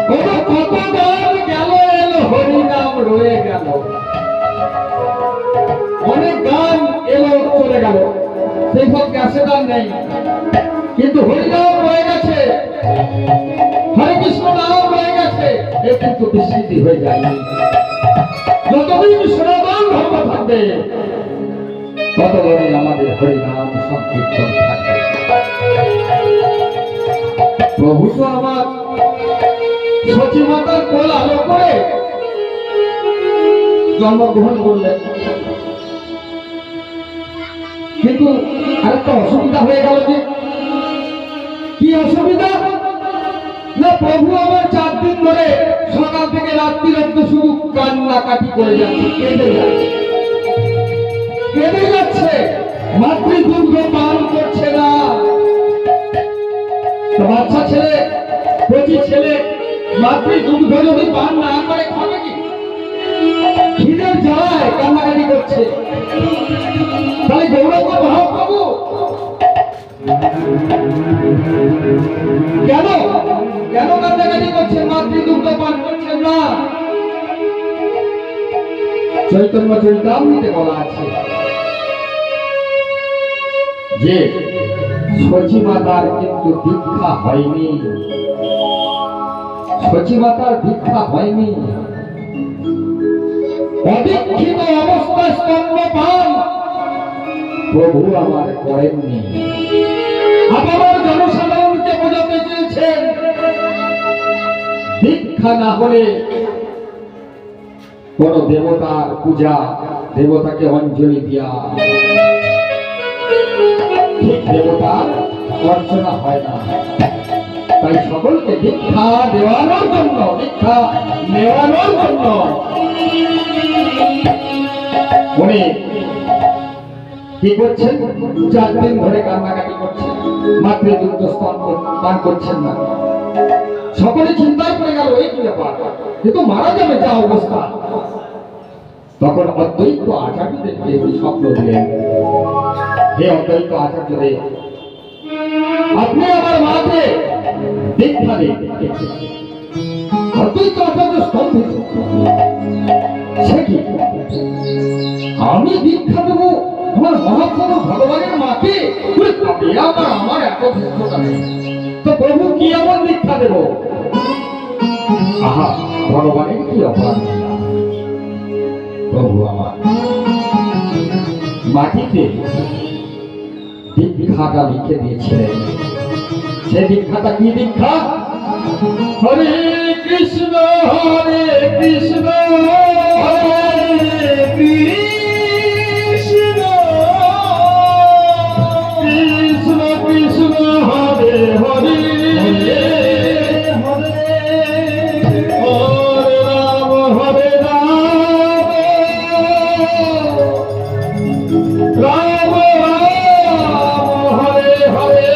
কত গান গেল, এলো হরি নাম রয়ে গেল। অনেক গান এলো চলে গেল, সেই সব ক্যাসেট আর নেই, কিন্তু হরিনাম রয়ে গেছে, হরে কৃষ্ণ নাম রয়ে গেছে। এ কিন্তু বিস্মৃতি হয়ে যায়নি। যতদিন সনাতন ধর্ম থাকবে ততদিন আমাদের হরিনাম সংকীর্তন থাকবে। প্রভু তো আমার সচিমাতার কোল আলো করে জন্মগ্রহণ করলেন, কিন্তু আরেকটা অসুবিধা হয়ে গেল। যে কি অসুবিধা? না, প্রভু আমার 4 দিন ধরে সকাল থেকে রাত্রি অব্দি শুধু কান্নাকাটি করে যাচ্ছে, কেঁদে যাচ্ছে, কেঁদে যাচ্ছে, মাতৃদুগ্ধ পান করছে না। বাচ্চা ছেলে, কচি ছেলে মাতৃদুগ্ধ যদি পান না করে খাবে কি? খিদের জ্বালায় কান্নাকাটি করছে। তাহলে গৌরব মহাপ্রভু কেন কেন কান্নাকাটি করছেন, মাতৃদুগ্ধ পান করছেন না? চৈতন্য চরিতামৃতে বলা আছে যে সচিমাতার কিন্তু দীক্ষা হয়নি, সচিমাতার দীক্ষা হয়নি। অদীক্ষিত অবস্থায় স্তন্যপান প্রভু আমার করেননি। আবার জনসাধারণকে বোঝাতে চেয়েছেন দীক্ষা না হলে কোন দেবতার পূজা, দেবতাকে অঞ্জলি দিয়া ঠিক দেবতার অর্চনা হয় না। তাই সকলকে দীক্ষা দেওয়ানোর জন্য, দীক্ষা নেওয়ানোর জন্য উনি কি করছেন? 4 দিন ধরে কান্নাকাটি করছেন, মাতৃদুগ্ধ স্তন পান করছেন না। সকলে চিন্তায় পড়ে গেল, এই কি ব্যাপার, এ তো মারা যাবে যা অবস্থা। তখন অদ্বৈত আচার্যদেরকে উনি স্বপ্ন দিলেন, হে অদ্বৈত আচার্যদেব, আপনি আমার মাকে দীক্ষা দিন। অদ্বৈত আচার্য স্তম্ভিত, সে কি, আমি দীক্ষা দেবো আমার মহাপ্রভু ভগবানের মাকে? আমার এত দীক্ষা নেই তো প্রভু কি এমন দীক্ষা দেব? আহা, ভগবানের কি অপরাধ? প্রভু আমার মাটিতে দীক্ষাটা লিখে দিয়েছিলেন। সে দীক্ষাটা কি দীক্ষা? হরে কৃষ্ণ হরে কৃষ্ণ হরে কৃষ্ণ কৃষ্ণ কৃষ্ণ হরে হরে হরে রাম রাম রাম হরে হরে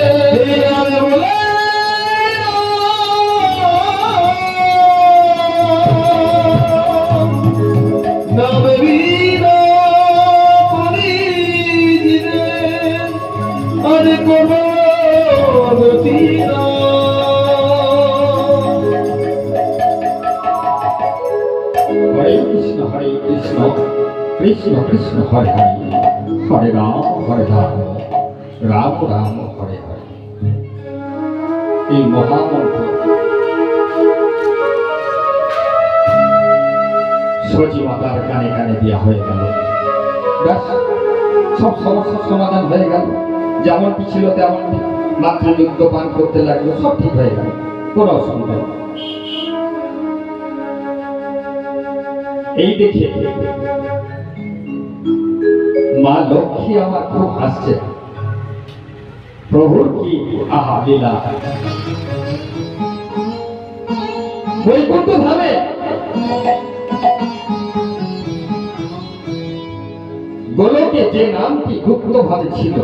কৃষ্ণ কৃষ্ণ হরে হরে হরে রাম রাম রাম হরে হরে। এই মহামন্ত্র সচিমাতার কানে কানে দেওয়া হয়ে গেল, ব্যাস সব সমস্যার সমাধান হয়ে গেল। যেমন কি ছিল তেমন মাতৃদুগ্ধ পান করতে লাগলো, সব ঠিক হয়ে গেল, কোনো অসুবিধা নেই। এই দেখে মা লক্ষ্মী আমার খুব হাসছে, প্রভুর কি আহা লীলা। বৈকুণ্ঠ ধামে গোলকে যে নামটি গুপ্ত ভাবে ছিল,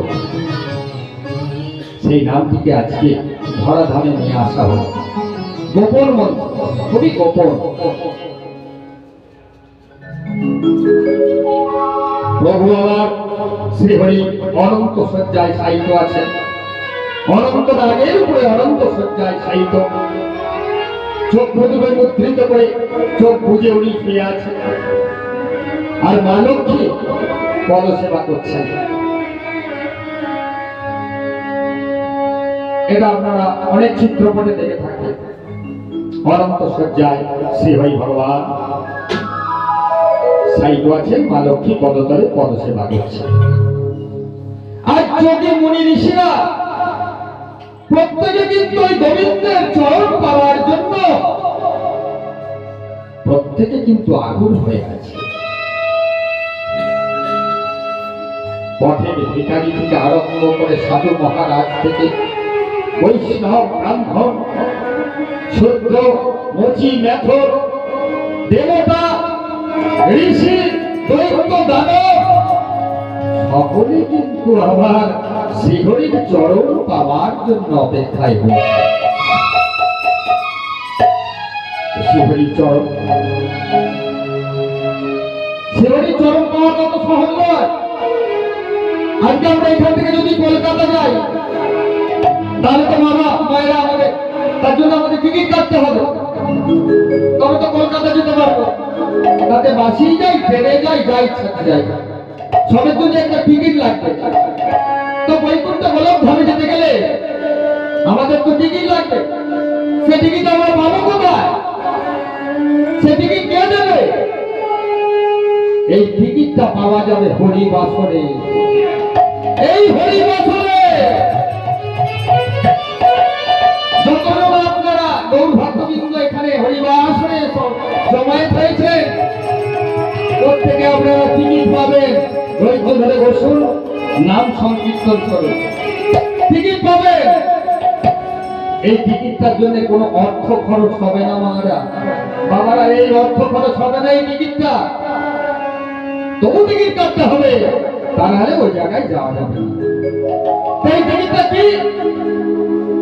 সেই নামটিকে আজকে ধরাধামে নিয়ে আসা হলো। গোপন মন্ত্র, খুবই গোপন। প্রভু আমার শ্রীহরি অনন্ত শয্যায় শায়িত আছেন, অনন্ত নাগের উপরে অনন্ত শয্যায় শায়িত, চোখ দুটো মুদ্রিত করে চোখ বুঝে উনি শুয়ে আছেন, আর মা লক্ষ্মী পদসেবা করছেন। এটা আপনারা অনেক চিত্রপটে দেখে থাকেন। অনন্ত শয্যায় শ্রীহরি ভগবান শায়িত আছেন, মা লক্ষ্মী পদতলে পদসেবা করছেন। আজ যোগী মুনি ঋষিরা প্রত্যেকে কিন্তু ওই গোবিন্দের চরণ পাওয়ার জন্য প্রত্যেকে কিন্তু আগুন হয়ে আছে। পথের ভিখারি থেকে আরম্ভ করে সাধু মহারাজ থেকে বৈষ্ণব ব্রাহ্মণ শূদ্র মুচি মেথর দেবতা ঋষি দৈত্য দানব সকলে কিন্তু আমার শ্রীহরির চরণ পাওয়ার জন্য অপেক্ষায় হয়েছে। শ্রীহরির চরণ পাওয়া কত সহজ নয়। আজকে আমরা এখান থেকে যদি কলকাতা যাই, তাহলে তো মামা মায়েরা আমাদের তার জন্য আমাদের টিকিট কাটতে হবে, তবে তো কলকাতা যেতে পারবো। তাতে বাসি যাই, ট্রেনে যাই, যাই ইচ্ছা যাই, সবের জন্য একটা টিকিট লাগবে। তো বৈকুণ্ঠ গোলক ধামে যেতে গেলে আমাদের তো টিকিট লাগবে। সে টিকিট আমরা পাবো কোথায়? সে টিকিট কে দেবে? এই টিকিটটা পাওয়া যাবে হরিবাসরে। এই হরিবাসরে যতজন আপনারা গৌরভক্তবৃন্দ এখানে হরিবাসরে জমায়েত হয়েছে, প্রত্যেকে আপনারা টিকিট পাবেন। ধৈর্য ধরে বসুন, নাম সংকীর্তন করুন, টিকিট পাবেন। এই টিকিটটার জন্য কোনো অর্থ খরচ হবে না মারা বাবারা, এই অর্থ খরচ হবে না এই টিকিটটা। তবু টিকিট কাটতে হবে, তা নাহলে ওই জায়গায় যাওয়া যাবে না। তাই টিকিটটা কি,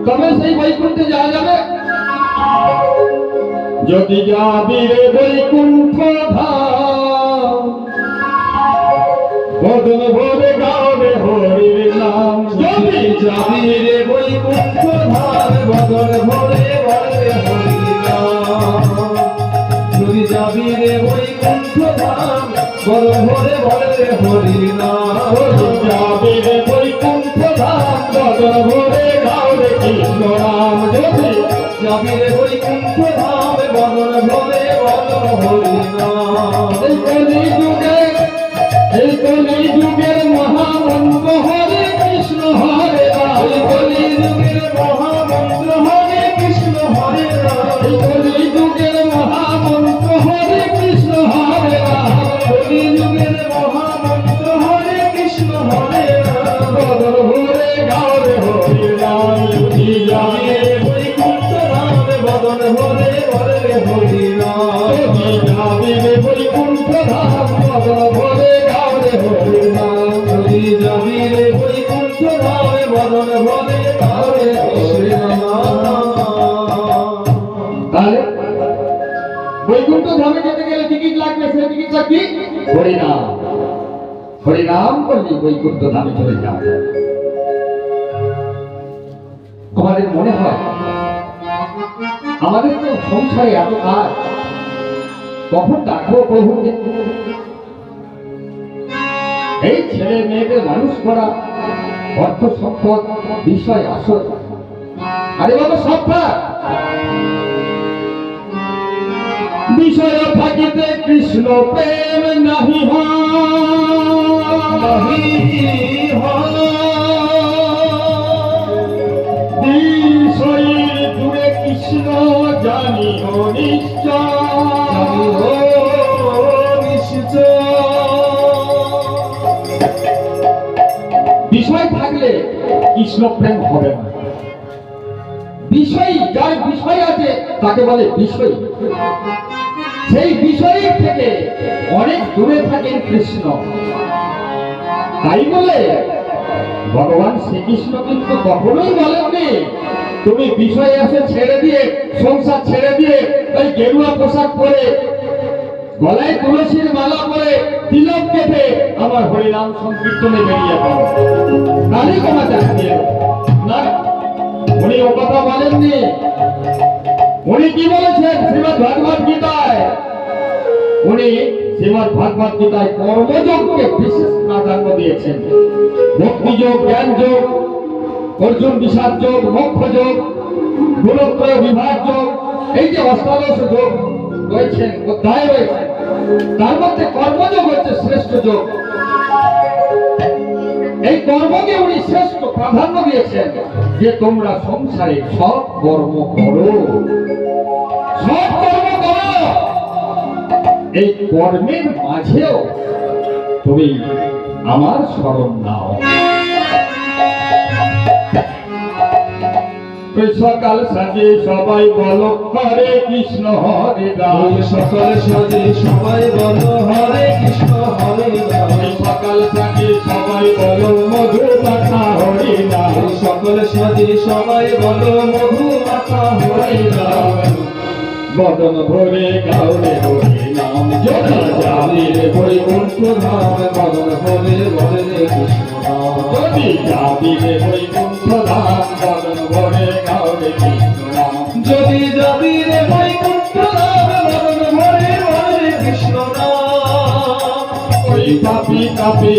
তবে সেই বৈকুণ্ঠে যাওয়া যাবে। যদি যাবি রে বৈকুণ্ঠ ধাম, বদন ভরে গাও রে হরির নাম। যদি যাবি রে বৈকুণ্ঠ ধাম, বদন ভরে বলে হরির নাম। যদি যাবি রে বৈকুণ্ঠ ধাম, বদন ভরে বলে হরির নাম। যাবি রে বৈকুণ্ঠ ধাম, বদন ভরে গাও রে কৃষ্ণ নাম। যদি যাবি রে বৈকুণ্ঠ ধাম, বদন ভরে বলে হরির নাম। এই কলি যুগের মহামন্ত্র হরে কৃষ্ণ হরে রাম। এই কলি যুগের মহামন্ত্র হরে কৃষ্ণ হরে রাম। এই কলি যুগের মহামন্ত্র হরে কৃষ্ণ হরে রাম। কলি যুগের মহামন্ত্র হরে কৃষ্ণ হরে রাম। বদন ভরে গাও রে হরি নাম। যদি যাবি রে বৈকুণ্ঠ ধাম, বদন ভরে বলে হরি নাম। যদি যাবি রে বৈকুণ্ঠ ধাম, বদন ভরে গাও রে হরি নাম। যদি যাবি রে বৈকুণ্ঠ ধাম, বদন ভরে বলে হরি নাম। তাহলে বৈকুণ্ঠ ধামে যেতে গেলে টিকিট লাগবে, সেই টিকিটটা কি? হরিনাম। হরিনাম করলে বৈকুণ্ঠ ধামে চলে যাওয়া যায়। আমাদের মনে হয় আমাদের তো সংসারে এত কাজ, কখন ডাকবো প্রভুকে? এই ছেলে মেয়েদের মানুষ করা, অর্থ সম্পদ, বিষয় আসল, আরে বাবা সব থাক, বিষয় থাকিতে কৃষ্ণ প্রেম নাহি হয়। বিষয় থাকলে কৃষ্ণ প্রেম হবে না। বিষয়, যার বিষয় আছে তাকে বলে বিষয়। সেই বিষয়ের থেকে অনেক দূরে থাকেন কৃষ্ণ। তাই বলে ভগবান শ্রীকৃষ্ণ কিন্তু কখনোই বলেননি তুমি বিষয়ে এসে ছেড়ে দিয়ে, সংসার ছেড়ে দিয়ে ওই গেরুয়া পোশাক পরে, গলায় তুলসীর মালা পরে, তিলক কেটে আমার হরিনাম সংকীর্তনে বেরিয়ে পড়ো, তাহলে তোমার চাকরি না। উনি ও কথা বলেননি। উনি কি বলেছেন শ্রীমদ ভগবত গীতায়? উনি শ্রীমদ ভগবত গীতায় কর্মযোগকে বিশেষ প্রাধান্য দিয়েছেন। ভক্তি যোগ, জ্ঞান যোগ, অর্জুন বিষাদ যোগ, মোক্ষ যোগ, গুণত্রয় বিভাগ যোগ, এই যে অষ্টাদশ যোগ রয়েছেন, অধ্যায় রয়েছে, তার মধ্যে কর্মযোগ হচ্ছে শ্রেষ্ঠ যোগ। এই কর্মকে উনি শ্রেষ্ঠ প্রাধান্য দিয়েছেন যে তোমরা সংসারে সৎ কর্ম করো, সৎ কর্ম করো। এই কর্মের মাঝেও তুমি আমার স্মরণ নাও। সকাল সাজে সবাই বলো হরে কৃষ্ণ হরে রাম। সকাল সাজে সবাই বলো হরে কৃষ্ণ হরে রাম। সকাল সাজে সবাই বলো মধু মাখা হরে রাম। সকাল সাজে সবাই বলো মধু মাখা হরে রাম। বদন ভরে গাওরে হরে নাম, যোগা যাবে বৈকুণ্ঠ ধাম, বদন ভরে বলে কৃষ্ণ নাম। যদি যাবি রে বৈকুণ্ঠ ধাম, বদন ভরে গাওরে কৃষ্ণ নাম। যদি যাবি রে বৈকুণ্ঠ ধাম, বদন ভরে বলে কৃষ্ণ নাম। ওই পাপি তাপি,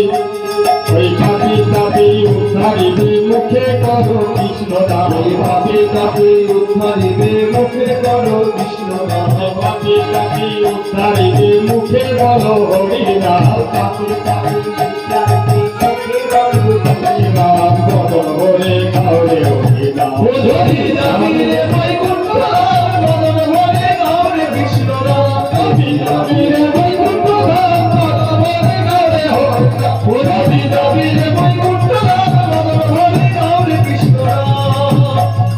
ওই পাপি তাপি উদ্ধারিবে মুখে করো কৃষ্ণ নাম। ওই ভাবে তাপে উদ্ধারিবে মুখে করো কৃষ্ণ নাম। পাপি তাপি উদ্ধারিবে মুখে বলো হরি নাম। পাপে তাপে উদ্ধারিবে মুখে করো কৃষ্ণ নাম। বদন ভরে গাওরে হরি নাম। যদি যাবি রে বৈকুণ্ঠ ধাম, বদন ভরে গাওরে কৃষ্ণ নাম। যদি যাবি রে বৈকুণ্ঠ ধাম, বদন ভরে গাওরে হরি নাম। যদি যাবি রে বৈকুণ্ঠ ধাম, বদন ভরে গাওরে কৃষ্ণ নাম।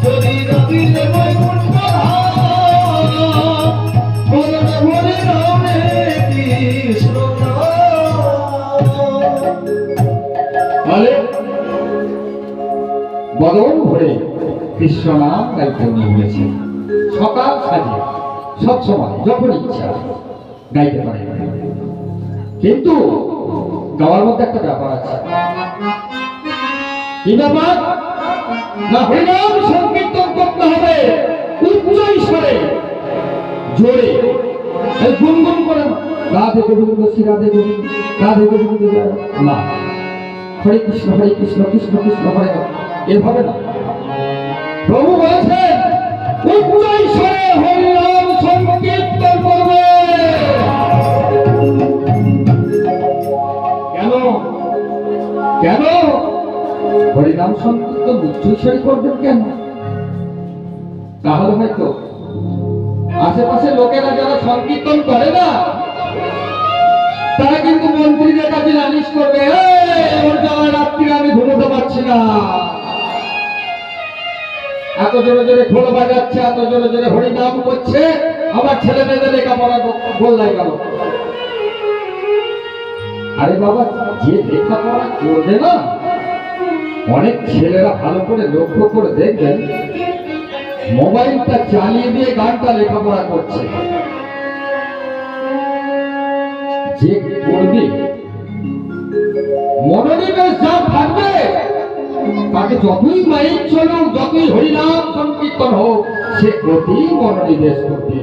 যদি যাবি রে বৈকুণ্ঠ ধাম, বদন ভরে গাওরে কৃষ্ণ নাম। তাহলে বদন ভরে কৃষ্ণ নাম গাইতে নিয়ে বলেছে। সকাল সাজে সব সময় যখন ইচ্ছা গাইতে পারে, কিন্তু গাওয়ার মধ্যে একটা ব্যাপার আছে। কি ব্যাপার? না হরিনাম সংকীর্তন করতে হবে উচ্চ ঈশ্বরে, জোরে, এই গুনগুন করে রাধে গোবিন্দ শ্রী রাধে গোবিন্দ, রাধে গোবিন্দ জয় না, হরে কৃষ্ণ কৃষ্ণ কৃষ্ণ হরে রাম, এভাবে না। প্রভু বলেছেন উচ্চ ঈশ্বরে হরিনাম সংকীর্তন করবে। কেন কেন হরিনাম সংকীর্তন উচ্চ ঈশ্বরে করবেন কেন? তাহলে হয়তো আশেপাশে লোকেরা যারা সংকীর্তন করে না, তারা কিন্তু মন্ত্রীদের কাছে নালিশ করবে, ওর যাওয়ার রাত্রিরে আমি ঘুমোতে পারছি না, এত জোরে জোরে খোল বাজাচ্ছে, এত জোরে জোরে হরিনাম করছে, আমার ছেলে মেয়েদের লেখাপড়া বললাই গেল। আরে বাবা, যে লেখাপড়া করবে না, অনেক ছেলেরা ভালো করে লক্ষ্য করে দেখবেন মোবাইলটা চালিয়ে দিয়ে গানটা লেখাপড়া করছে। যে করবে মনোনিবেশ যা থাকবে, তাকে যতই মাইক চলুক, যতই হরিনাম সংকীর্তন হোক, সে অতি মনোনিবেশ করবে।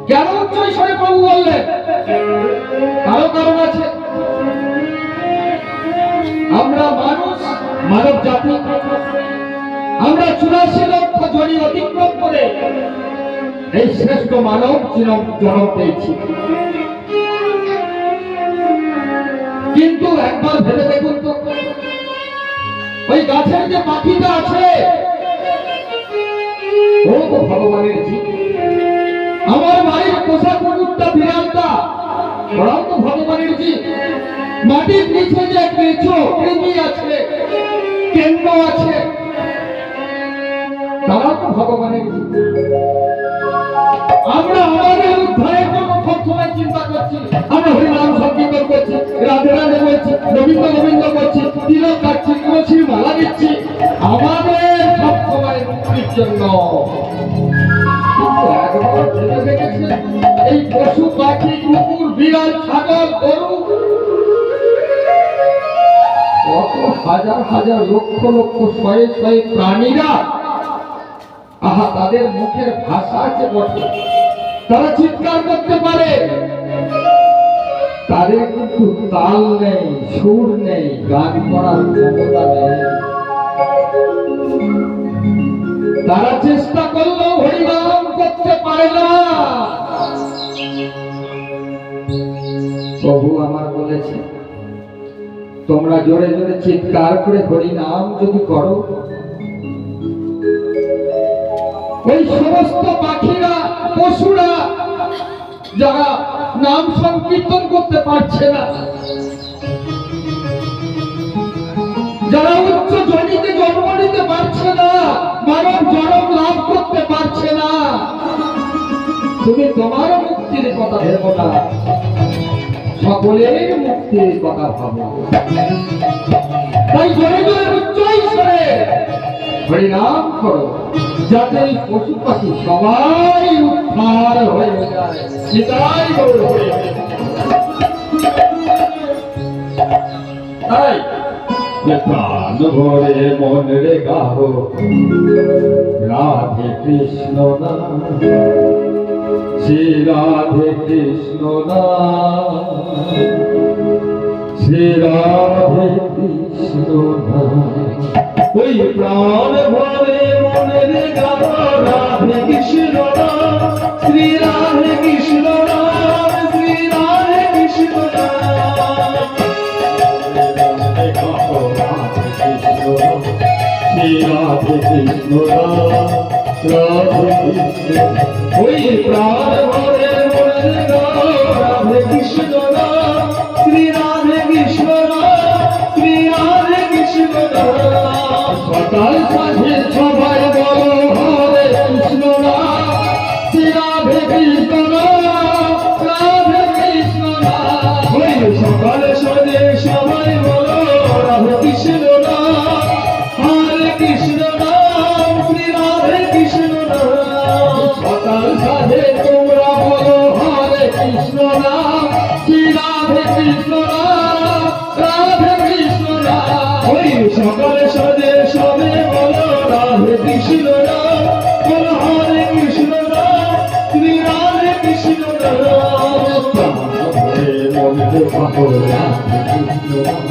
কেন উচ্চ ঈশ্বরে প্রভু বললেন? কারো কারণ আছে। আমরা মানুষ, মানব জাতি, আমরা 84 লক্ষ জনি অতিক্রম করে এই শ্রেষ্ঠ মানব জন্ম পেয়েছি। কিন্তু একবার ভেবে দেখুন তো, ওই গাছের যে পাখিটা আছে, ও তো ভগবানের জীব। আমার বাড়ির পোষা কুকুরটা, বিড়ালটা, ওরাও তো ভগবানের জীব। মাটির নিচে যে কেঁচো কৃমি আছে, কেন্দ্র আছে, তারা তো ভগবানের জীব। আমরা আমাদের উদ্ধারের জন্য সবসময় চিন্তা করছি, আমরা হরিনাম সংকীর্তন করছি, রাধে রাধে বলছি, গোবিন্দ গোবিন্দ করছি, তিলক কাটছি, তুলসীর মালা দিচ্ছি, আমাদের সবসময় মুক্তির জন্য। একবার ভেবে দেখেছেন এই পশু পাখি, কুকুর, বিড়াল, ছাগল, গরু, কত হাজার হাজার লক্ষ লক্ষ শয়ে শয়ে প্রাণীরা, আহা তাদের মুখের ভাষা আছে বটে, তারা চিৎকার করতে পারে, তাদের কিন্তু তাল নেই, সুর নেই, গান করার ক্ষমতা নেই। তারা চেষ্টা করলেও হরিনাম করতে পারে না। প্রভু আমার বলেছে, তোমরা জোরে জোরে চিৎকার করে হরিনাম যদি করো, ওই সমস্ত পাখিরা, পশুরা যারা নাম সংকীর্তন করতে পারছে না, যারা উচ্চ জনিতে জন্ম নিতে পারছে না, মানব জন্ম লাভ করতে পারছে না, তুমি তোমার মুক্তির কথা ভেবো না, সকলের মুক্তির কথা ভাবো। তাই জোরে জোরে উচ্চ ঈশ্বরে হরিনাম করো, যাতে এই পশু পাখি সবাই উদ্ধার হয়ে যায়। সেটাই গৌর হয়ে যায়। তাই প্রাণ ভরে মন রে গাহো রাধে কৃষ্ণ নাম, শ্রী রাধে কৃষ্ণ নাম, শ্রী রাধে কৃষ্ণ নাম। ওই প্রাণ ভরে মনে রে গাও রাধে কৃষ্ণ নাম, শ্রী রাধে কৃষ্ণ নাম, শ্রী রাধে কৃষ্ণ নাম। শ্রী রাধে কৃষ্ণ নাম, রাধে কৃষ্ণ। ওই প্রাণ ভরে মনে রে গাও রাধে কৃষ্ণ নাম, শ্রী রাধে কৃষ্ণ নাম, শ্রী রাধে কৃষ্ণ নাম। সকাল সাঁঝে সবাই বলো হরে কৃষ্ণ নাম, শ্রী রাধে কৃষ্ণ নাম, রাধে কৃষ্ণ নাম। ওই সকালে সাঁঝে সবাই বলো রাধে কৃষ্ণ নাম, হরে কৃষ্ণ নাম, শ্রী রাধে কৃষ্ণ নাম। সকাল সাঁঝে তোমরা বলো হরে কৃষ্ণ নাম, শ্রী রাধে কৃষ্ণ নাম, রাধে কৃষ্ণ নাম। ওই সকালে সাঁঝে সবে বলো রাধে কৃষ্ণ নাম, বলো হরে কৃষ্ণ নাম, শ্রী রাধে কৃষ্ণ নাম। মনে পাবো রাধে কৃষ্ণ নাম,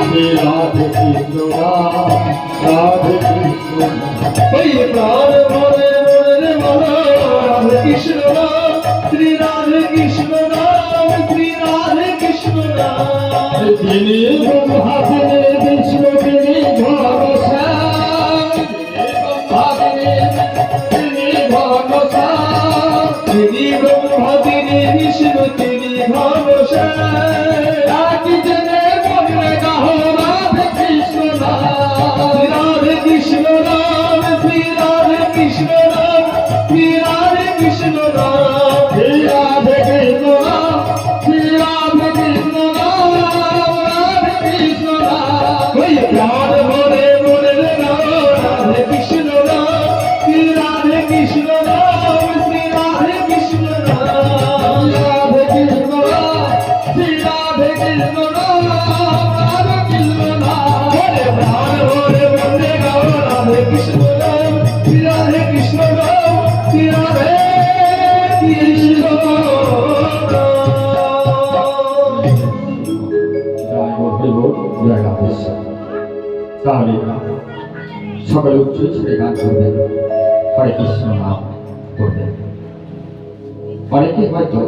শ্রী রাধে কৃষ্ণ নাম, রাধে কৃষ্ণ নাম। ওই প্রাণ ভরে মনে বলো রাধে কৃষ্ণ নাম, শ্রী রাধে কৃষ্ণ নাম, শ্রী রাধে কৃষ্ণ নাম। তিনি ব্রহ্মা তিনি বিষ্ণু তিনি ঘনশ্যাম, তিনি ঘনশ্যাম। তিনি ব্রহ্মা তিনি বিষ্ণু তিনি ঘনশ্যাম। রাজি জেনে মনে গাহো রাধে কৃষ্ণ নাম, রাধে কৃষ্ণ নাম, শ্রী রাধে কৃষ্ণ নাম, শ্রী রাধে কৃষ্ণ নাম। শ্রী রাধে কৃষ্ণ নাম, শ্রী রাধে কৃষ্ণ নাম, রাধে কৃষ্ণ নাম। ওই প্রাণ ভরে মনে গাও রাধে কৃষ্ণ নাম, শ্রী রাধে কৃষ্ণ নাম, শ্রী রাধে কৃষ্ণ নাম। রাধে কৃষ্ণ নাম, শ্রী রাধে কৃষ্ণ নাম, রাধে কৃষ্ণ নাম। ওরে প্রাণ ভরে মনে গাও রাধে কৃষ্ণ নাম, শ্রী রাধে কৃষ্ণ নাম, শ্রী রাধে কৃষ্ণ নাম। জয় হরিব, জয় রাধেশ্বর। তাহলে সকালে উচ্চ ছেড়ে গান করবেন, হরে কৃষ্ণ নাম করবেন। অনেকে হয়তো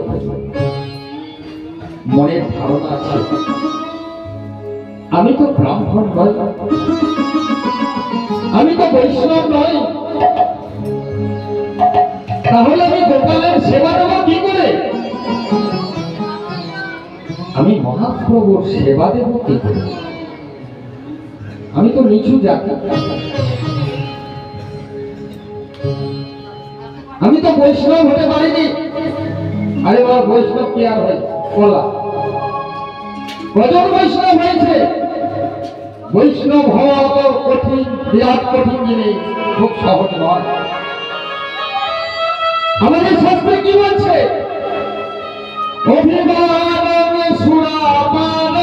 মনের ধারণা আছে, আমি তো ব্রাহ্মণ নই, আমি তো বৈষ্ণব নই, তাহলে আমি গোপালের সেবা দেবো কি করে? আমি মহাপ্রভুর সেবা দেব কি করে? আমি তো নিচু জাতি, আমি তো বৈষ্ণব হতে পারিনি। আরে বাবা, বৈষ্ণব কি আর হয় বলা? কজন বৈষ্ণব হয়েছে? বৈষ্ণব হওয়া তো কঠিন, বিরাট কঠিন জিনিস, খুব সহজ নয়। আমাদের শাস্ত্রে কি বলছে? অভিমান সুরাপান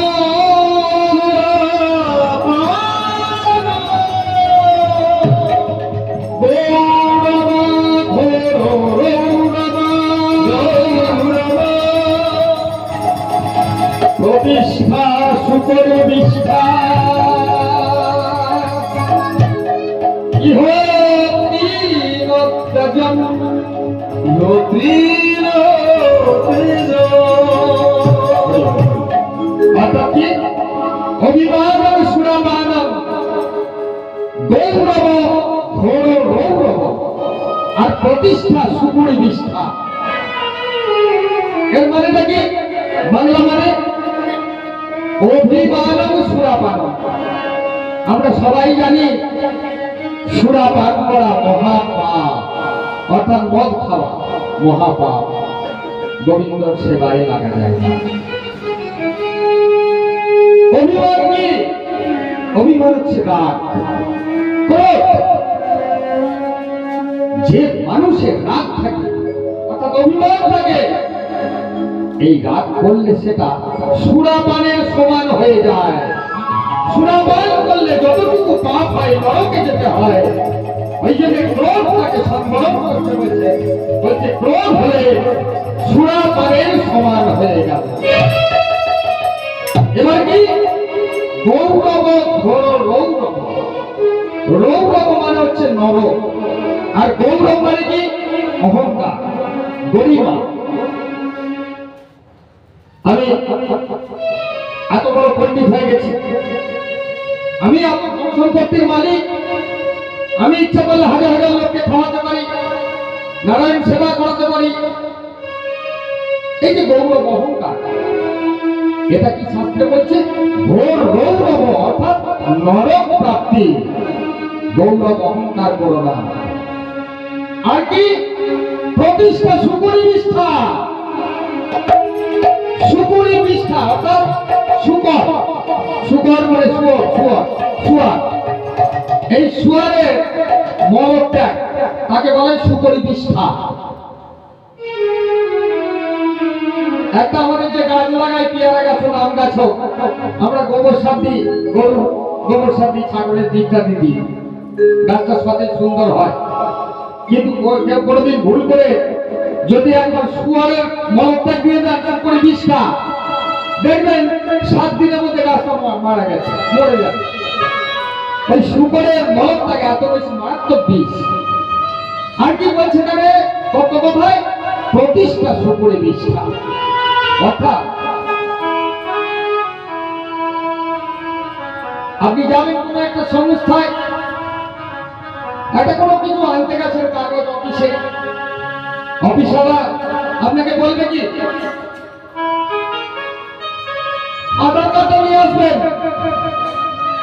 প্রতিষ্ঠা শুকর বিষ্ঠা ইহ তীরত্তজম অর্থাৎ কি? অভিমান সুরামান গৌরব ঘোর রৌরব আর প্রতিষ্ঠা শুকুর বিষ্ঠা। এর মানেটা কি? বাংলা মানে অভিমান সুরাপান। আমরা সবাই জানি সুরাপান করা মহাপাপ, অর্থাৎ মদ খাওয়া মহাপাপ। গোবিন্দর সেবায় লাগা যায় না। অভিমান কি? অভিমান হচ্ছে রাগ, ক্রোধ। যে মানুষের রাগ থাকে অর্থাৎ অভিমান থাকে, এই রাগ করলে সেটা সুরাপানের সমান হয়ে যায়। সুরাপান করলে যতটুকু পাপ হয় নরকে যেতে হয়। ওই জন্য ক্রোধ তাকে সম্বরণ করতে বলছে, বলছে ক্রোধ হলে সুরাপানের সমান হয়ে গেল। এবার কি? গৌরব ঘোর রৌরব। রৌরব মানে হচ্ছে নরক, আর গৌরব মানে কি? অহংকার, গরিমা। আমি এত বড় পণ্ডিত হয়ে গেছি, আমি সম্পত্তির মালিক, আমি ইচ্ছা করলে হাজার হাজার লোককে খাওয়াতে পারি, নারায়ণ সেবা করাতে পারি। এই যে গৌরব অহংকার, এটা কি শাস্ত্রে বলছে? ঘোর গৌরব অর্থাৎ নরক প্রাপ্তি। গৌরব অহংকার করো না। আর কি? প্রতিষ্ঠা শুকুরি বিষ্ঠা। শুকুরি বিষ্ঠা অর্থাৎ শুকর। শুকর মানে শুয়োর, শুয়ার। এই শুয়ারের মলত্যাগ তাকে বলে শুকুরি বিষ্ঠা। একটা আমাদের যে গাছ লাগাই, পেয়ারা গাছ, আম গাছ, আমরা গোবর সার দিই, গরু গোবর সার দিই, ছাগলের ইত্যাদি দিই, গাছটা সতেজ সুন্দর হয়। কিন্তু কেউ কোনোদিন ভুল করে যদি একবার শুয়ারের মলত্যাগ দিয়ে দেন করে বিষটা, দেখবেন 7 দিনের মধ্যে গাছটা মারা গেছে, মরে যাবে। ওই শুকরের মলত্যাগ এত বেশি মারাত্মক বিষ। আর কি বলছে না রে কত কথায়? প্রতিষ্ঠা শুকুরে বিষটা। অর্থাৎ আপনি যাবেন কোন একটা সংস্থায়, একটা কোনো কিছু আনতে গেছেন, কাগজ অফিসে, অফিসাররা আপনাকে বলবে কি আধার কার্ডটা নিয়ে আসবেন,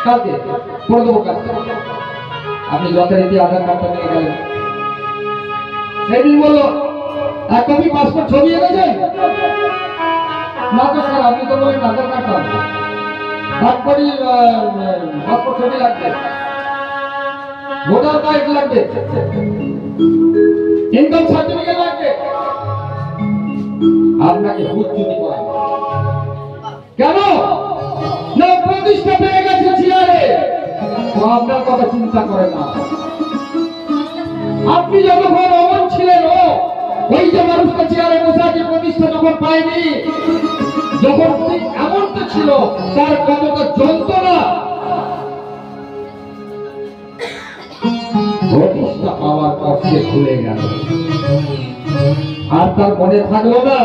কালকে করে দেবো কাজ। আপনি যথারীতি আধার কার্ডটা নিয়ে গেলেন, সেদিন বললো 1 কপি পাসপোর্ট ছবি এনেছেন? না তো স্যার, আপনি তো বলেন আধার কার্ডটা পাসপোর্ট ছবি লাগবে, ভোটার কার্ড লাগবে, ইনকাম সার্টিফিকেট লাগবে। আপনাকে হুজ্জুতি করা কেন? না প্রতিষ্ঠা পেয়ে গেছে চেয়ারে, আপনার কথা চিন্তা করে না। আপনি যতক্ষণ অমন ছিলেন, ওই যে মানুষটা চেয়ারে বসে আছে, প্রতিষ্ঠা যখন পায়নি, যখন এমনটা ছিল, তার কতটা যন্ত্রণা। প্রতিষ্ঠা পাওয়ার পর সে ভুলে গেল, আর তার মনে থাকলো না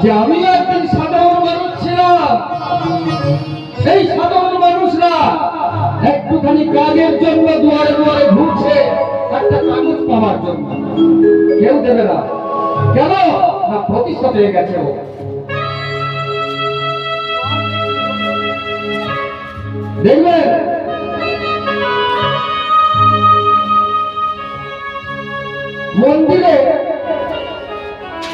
যে আমি একদিন সাধারণ মানুষ ছিলাম। সেই সাধারণ মানুষরা একটুখানি কাজের জন্য দুয়ারে দুয়ারে ঘুরছে, একটা কাগজ পাওয়ার জন্য। কেউ দেবে না, কেন? না প্রতিষ্ঠা পেয়ে গেছে ও। দেখবেন মন্দিরে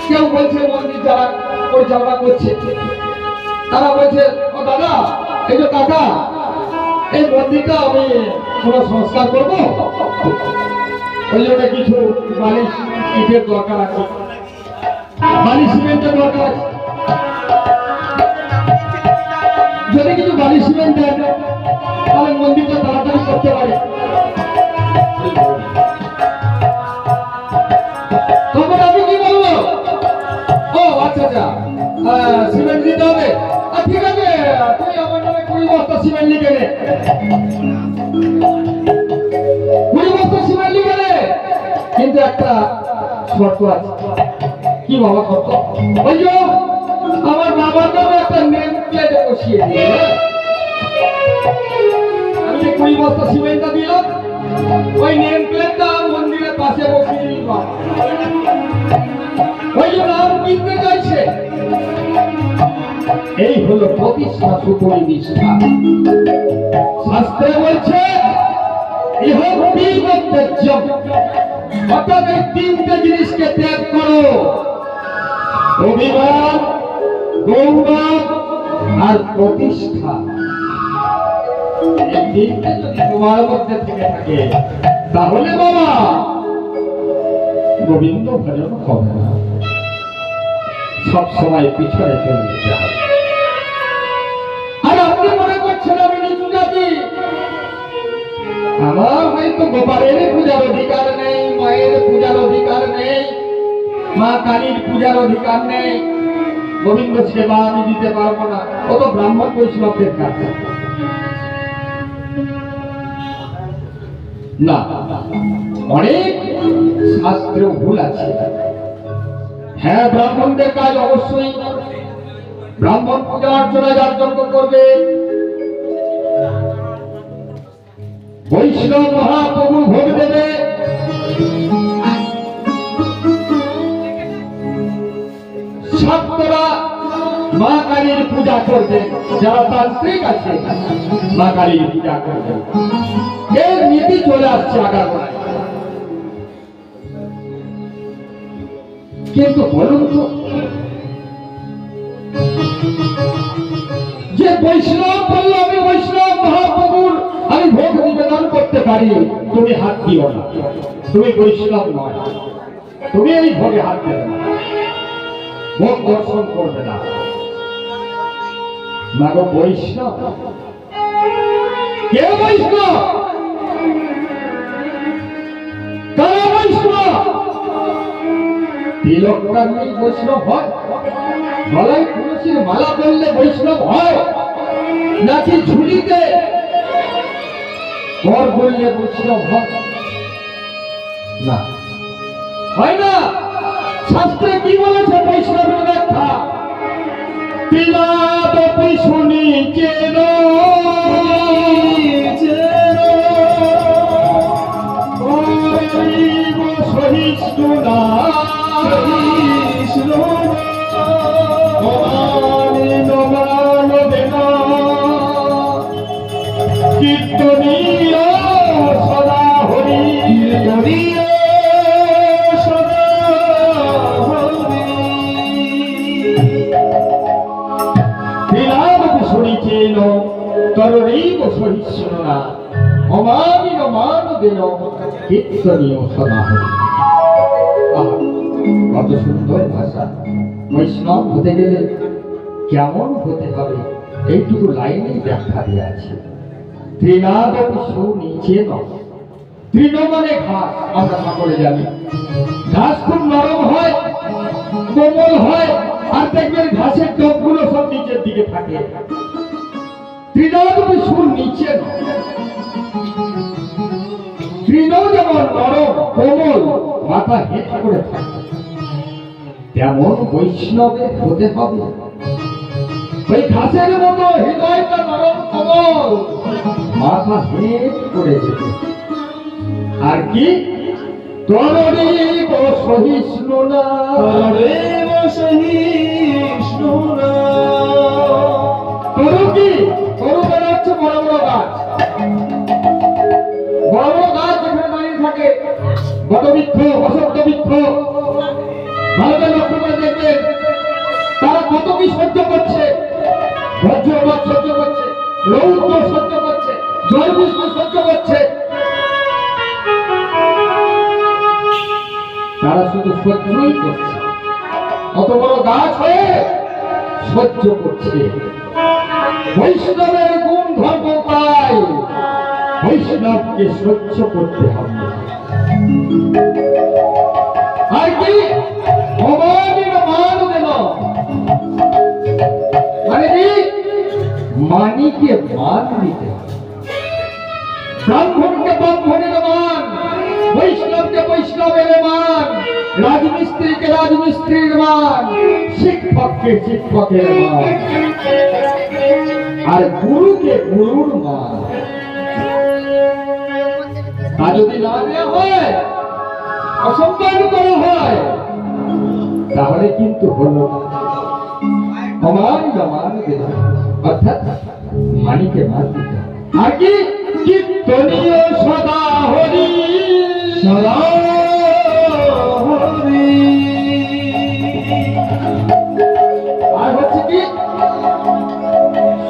কেউ বলছে, মন্দির যারা পরিচালনা করছে তারা বলছে, ও দাদা, এই যে কাকা, এই মন্দিরটা আমি পুরো সংস্কার করবো, ওই জন্য কিছু বালিশ ইটের দরকার আছে, বালি সিমেন্টের দরকার আছে। যদি কিছু বালি সিমেন্ট দেন তাহলে মন্দিরটা তাড়াতাড়ি করতে পারে। তখন আমি কি বলবো, ও আচ্ছা আচ্ছা, সিমেন্ট দিতে হবে, ঠিক আছে, তুই আমার নামে 20 বস্তা সিমেন্ট লিখে নে, 20 বস্তা সিমেন্ট লিখে নে, কিন্তু একটা শর্ত আছে। কি বাবা শর্ত? ওই যে আমার বাবার নামে একটা নেম প্লেটে বসিয়ে দিয়ে, আমি যে 20 বস্তা সিমেন্টটা দিলাম, ওই নেম প্লেটটা মন্দিরের পাশে বসিয়ে দিল। ওই যে নাম কিনতে চাইছে, এই হলো প্রতিষ্ঠা সুপরি নিষ্ঠা। শাস্ত্রে বলছে ইহ বিবদ্ধ, অর্থাৎ এই তিনটে জিনিসকে ত্যাগ করো, অভিমান, গৌরব আর প্রতিষ্ঠা। এই তিনটে যদি তোমার মধ্যে থেকে থাকে তাহলে বাবা গোবিন্দ ভজন হবে না, সব সময় পিছনে চলে যেতে হবে। আর আপনি মনে করছেন আমি নিচু জাতি, আমার হয়তো গোপালের পূজার অধিকার নেই, মায়ের পূজার অধিকার নেই, মা কালীর পূজার অধিকার নেই, গোবিন্দ সেবা আমি দিতে পারবো না, ও তো ব্রাহ্মণ বৈষ্ণবদের কাজ। না, অনেক শাস্ত্র ভুল আছে। হ্যাঁ, ব্রাহ্মণদের কাজ অবশ্যই, ব্রাহ্মণ পূজা অর্চনা যাজক করবে, বৈষ্ণব মহাপ্রভু ভোগ দেবে, ছাত্ররা মা কালীর পূজা করবে, যারা তান্ত্রিক আছে মা কালীর পূজা করবে। এর নীতি চলে আসছে আগাগোড়ায়। কিন্তু বলুন তো, যে বৈষ্ণব বলল আমি বৈষ্ণব মহাপ্রভুর আমি ভোগ নিবেদন করতে পারি, তুমি হাত দিও না, তুমি বৈষ্ণব নয়, তুমি এই ভোগে হাত দেবে না, ভোগ দর্শন করবে না। মাগো বৈষ্ণব, কে বৈষ্ণব? কারা বৈষ্ণব? তিলককারী বৈষ্ণব হয়? গলায় তুলসীর মালা পরলে বৈষ্ণব হয়? নাকি ঝুলিতে কর বললে বৈষ্ণব হয়? না, হয় না। শাস্ত্রে কি বলেছে বৈষ্ণবের ব্যাখ্যা? তিলাদপি শুনি চেন সহিষ্ণু না কীর্তনীয় সদা হরি, কীর্তনীয় সদা হরি। তিলাদপি শুনিছেন তরৈব সহিষ্ণু না অমানি নমান দেন কীর্তনীয় সদা হরি। কত সুন্দর ভাষা! বৈষ্ণব হতে গেলে কেমন হতে হবে এইটুকু লাইনে ব্যাখ্যা দেওয়া আছে। তৃণাদপি শুনিছেন, তৃণ মানে ঘাস, আমরা সকলে জানি ঘাস খুব নরম হয়, কোমল হয়, আর দেখবেন ঘাসের ডগগুলো সব নিচের দিকে থাকে। তৃণাদপি শুনিছেন, তৃণ যেমন নরম কোমল, মাথা হেঁট করে থাকে, তেমন বৈষ্ণবের হতে হবে ওই ঘাসের মতো হৃদয়টা নরম কোমল, মাথা হেঁট করে যেতে। আর কি? তরৈব সহিষ্ণু না, তরৈব সহিষ্ণু না। তরু কি? তরু মানে হচ্ছে বড় বড় গাছ, বড় বড় গাছ যেখানে দাঁড়িয়ে থাকে, বটবৃক্ষ, অশোক বৃক্ষ, ভারতের লক্ষ্য করে দেখবেন তারা কত কি সহ্য করছে, বজ্রপাত সহ্য করছে, রৌদ্র সহ্য করছে, জল বৃষ্টি সহ্য করছে। তারা শুধু সহ্যই করছে, অত বড় গাছ হয়ে সহ্য করছে। বৈষ্ণবের গুণ ধর্ম পাই, বৈষ্ণবকে সহ্য করতে হবে। আর কি অমানির মান দেন, মানে কি মানিকে মান দিতে হবে। ব্রাহ্মণকে ব্রাহ্মণের মান, বৈষ্ণবকে বৈষ্ণবের মান, রাজমিস্ত্রিকে রাজমিস্ত্রির মান, শিক্ষককে শিক্ষকের মান, আর গুরুকে গুরুর মান। তা যদি না দেওয়া হয়, অসম্মান করা হয়, তাহলে কিন্তু হলো অমান অমান দেওয়া, অর্থাৎ মানিকে মান দিতে। আর কি কীর্তনীয় সদা হরি, সদা হরি। আর হচ্ছে কি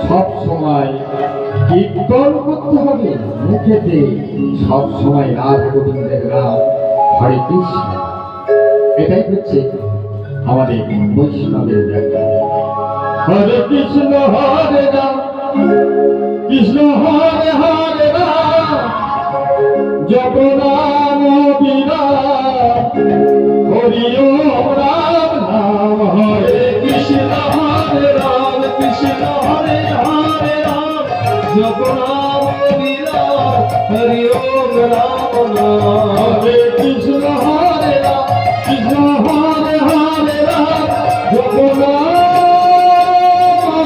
সব সময় কীর্তন করতে হবে মুখেতে, সব সময় রাধ গোবিন্দের নাম, হরে কৃষ্ণ। এটাই হচ্ছে আমাদের বৈষ্ণবের ব্যাখ্যা। হরে কৃষ্ণ হরে রাম, কৃষ্ণ হরে হরে রাম, জপ রাম বিরাম, হরি ওম রাম নাম, হরে কৃষ্ণ হরে রাম, কৃষ্ণ হরে হরে রাম, জপ রাম বিরাম, হরি ওম রাম নাম। হরে কৃষ্ণ হরে রাম, কৃষ্ণ হরে হরে রাম, জপ রাম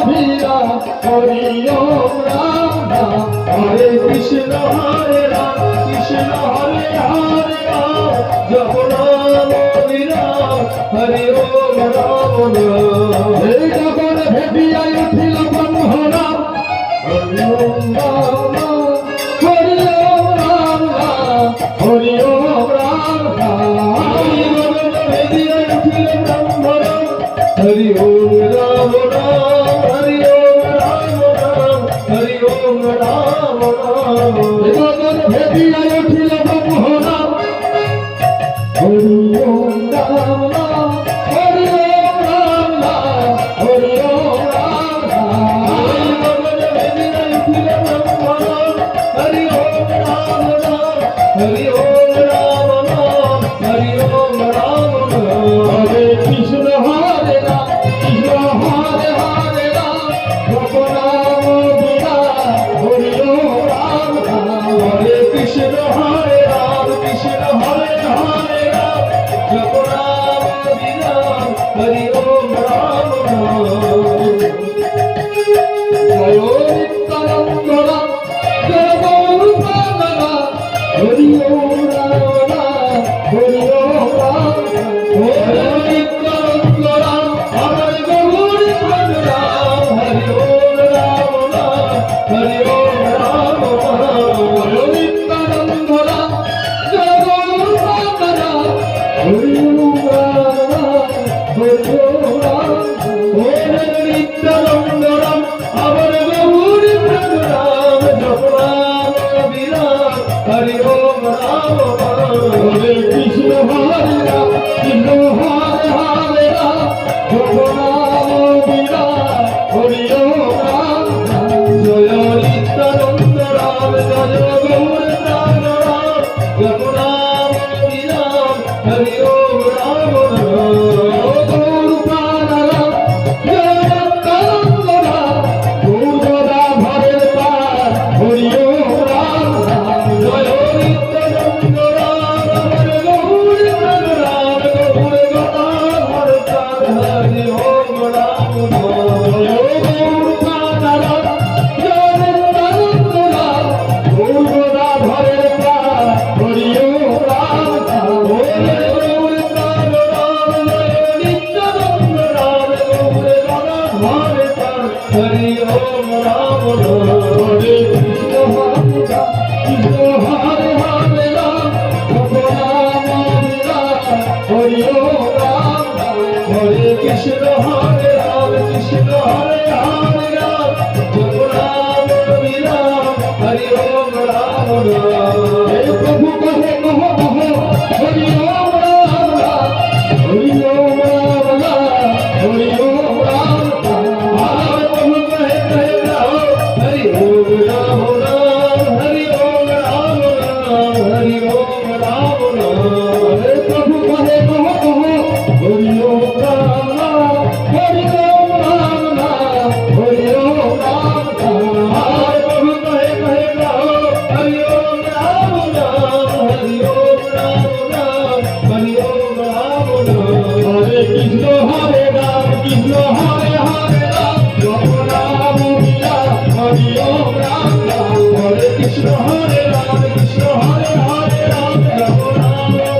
বিরাম, হরি ওম রাম নাম, হরে কৃষ্ণ হরে রাম, কৃষ্ণ হরে হরে রাম, জপ রাম বিরাম, হরি ওম রাম নাম। এই জগৎ ভেদিয়ায় উঠিল ব্রহ্মরাম, হরি ওম রাম নাম, হরি ওম রাম নাম, হরি ওম রাম নাম। হরি বদন ভেদিয়ায় উঠিল ব্রহ্মরাম, হরি ওম রাম রাম, হরি ওম রাম রাম, হরি ওম রাম রাম। এই জগৎ ভেদিয়ায় উঠিল ব্রহ্মরাম, হরি ওম রাম নাম, হরি ওম রাম নাম, হরি ওম রাম নাম। হরি বদন ভেদিয়ায় উঠিল ব্রহ্মরাম, হরি ওম রাম রাম, হরি ওম রাম রাম, হরি ওম রাম রাম। হরে কৃষ্ণ হরে রাম, কৃষ্ণ হরে হরে রাম, জপ রাম বিরাম, হরি ওম রাম নাম। হরে কৃষ্ণ হরে हे प्रभु कहे कहो कहो हरि ओम राम राम हरि ओम राम राम हरि ओम राम राम प्रभु कहे कहे कहो हरि ओम राम राम हरि ओम राम राम हरि ओम राम राम हे प्रभु कहे कहो कहो हरि ओम राम राम हरि ओम राम राम हरि ओम राम राम प्रभु कहे कहे कहो हरि ओम राम राम हरि ओम राम राम हरि ओम राम राम हरे कृष्ण हरे राम राम राम मीरा हरि ओम राम राम हरे कृष्ण हरे राम राम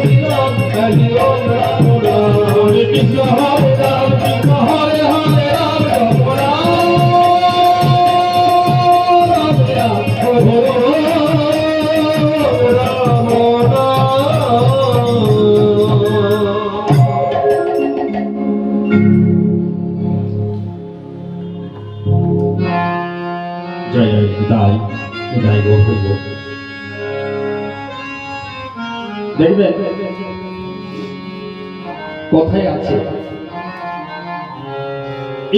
मीरा हरि ओम राम राम हरे कृष्ण हरे राम हरे राम राम जय विदाई विदाई बोल দেখবেন কথায় আছে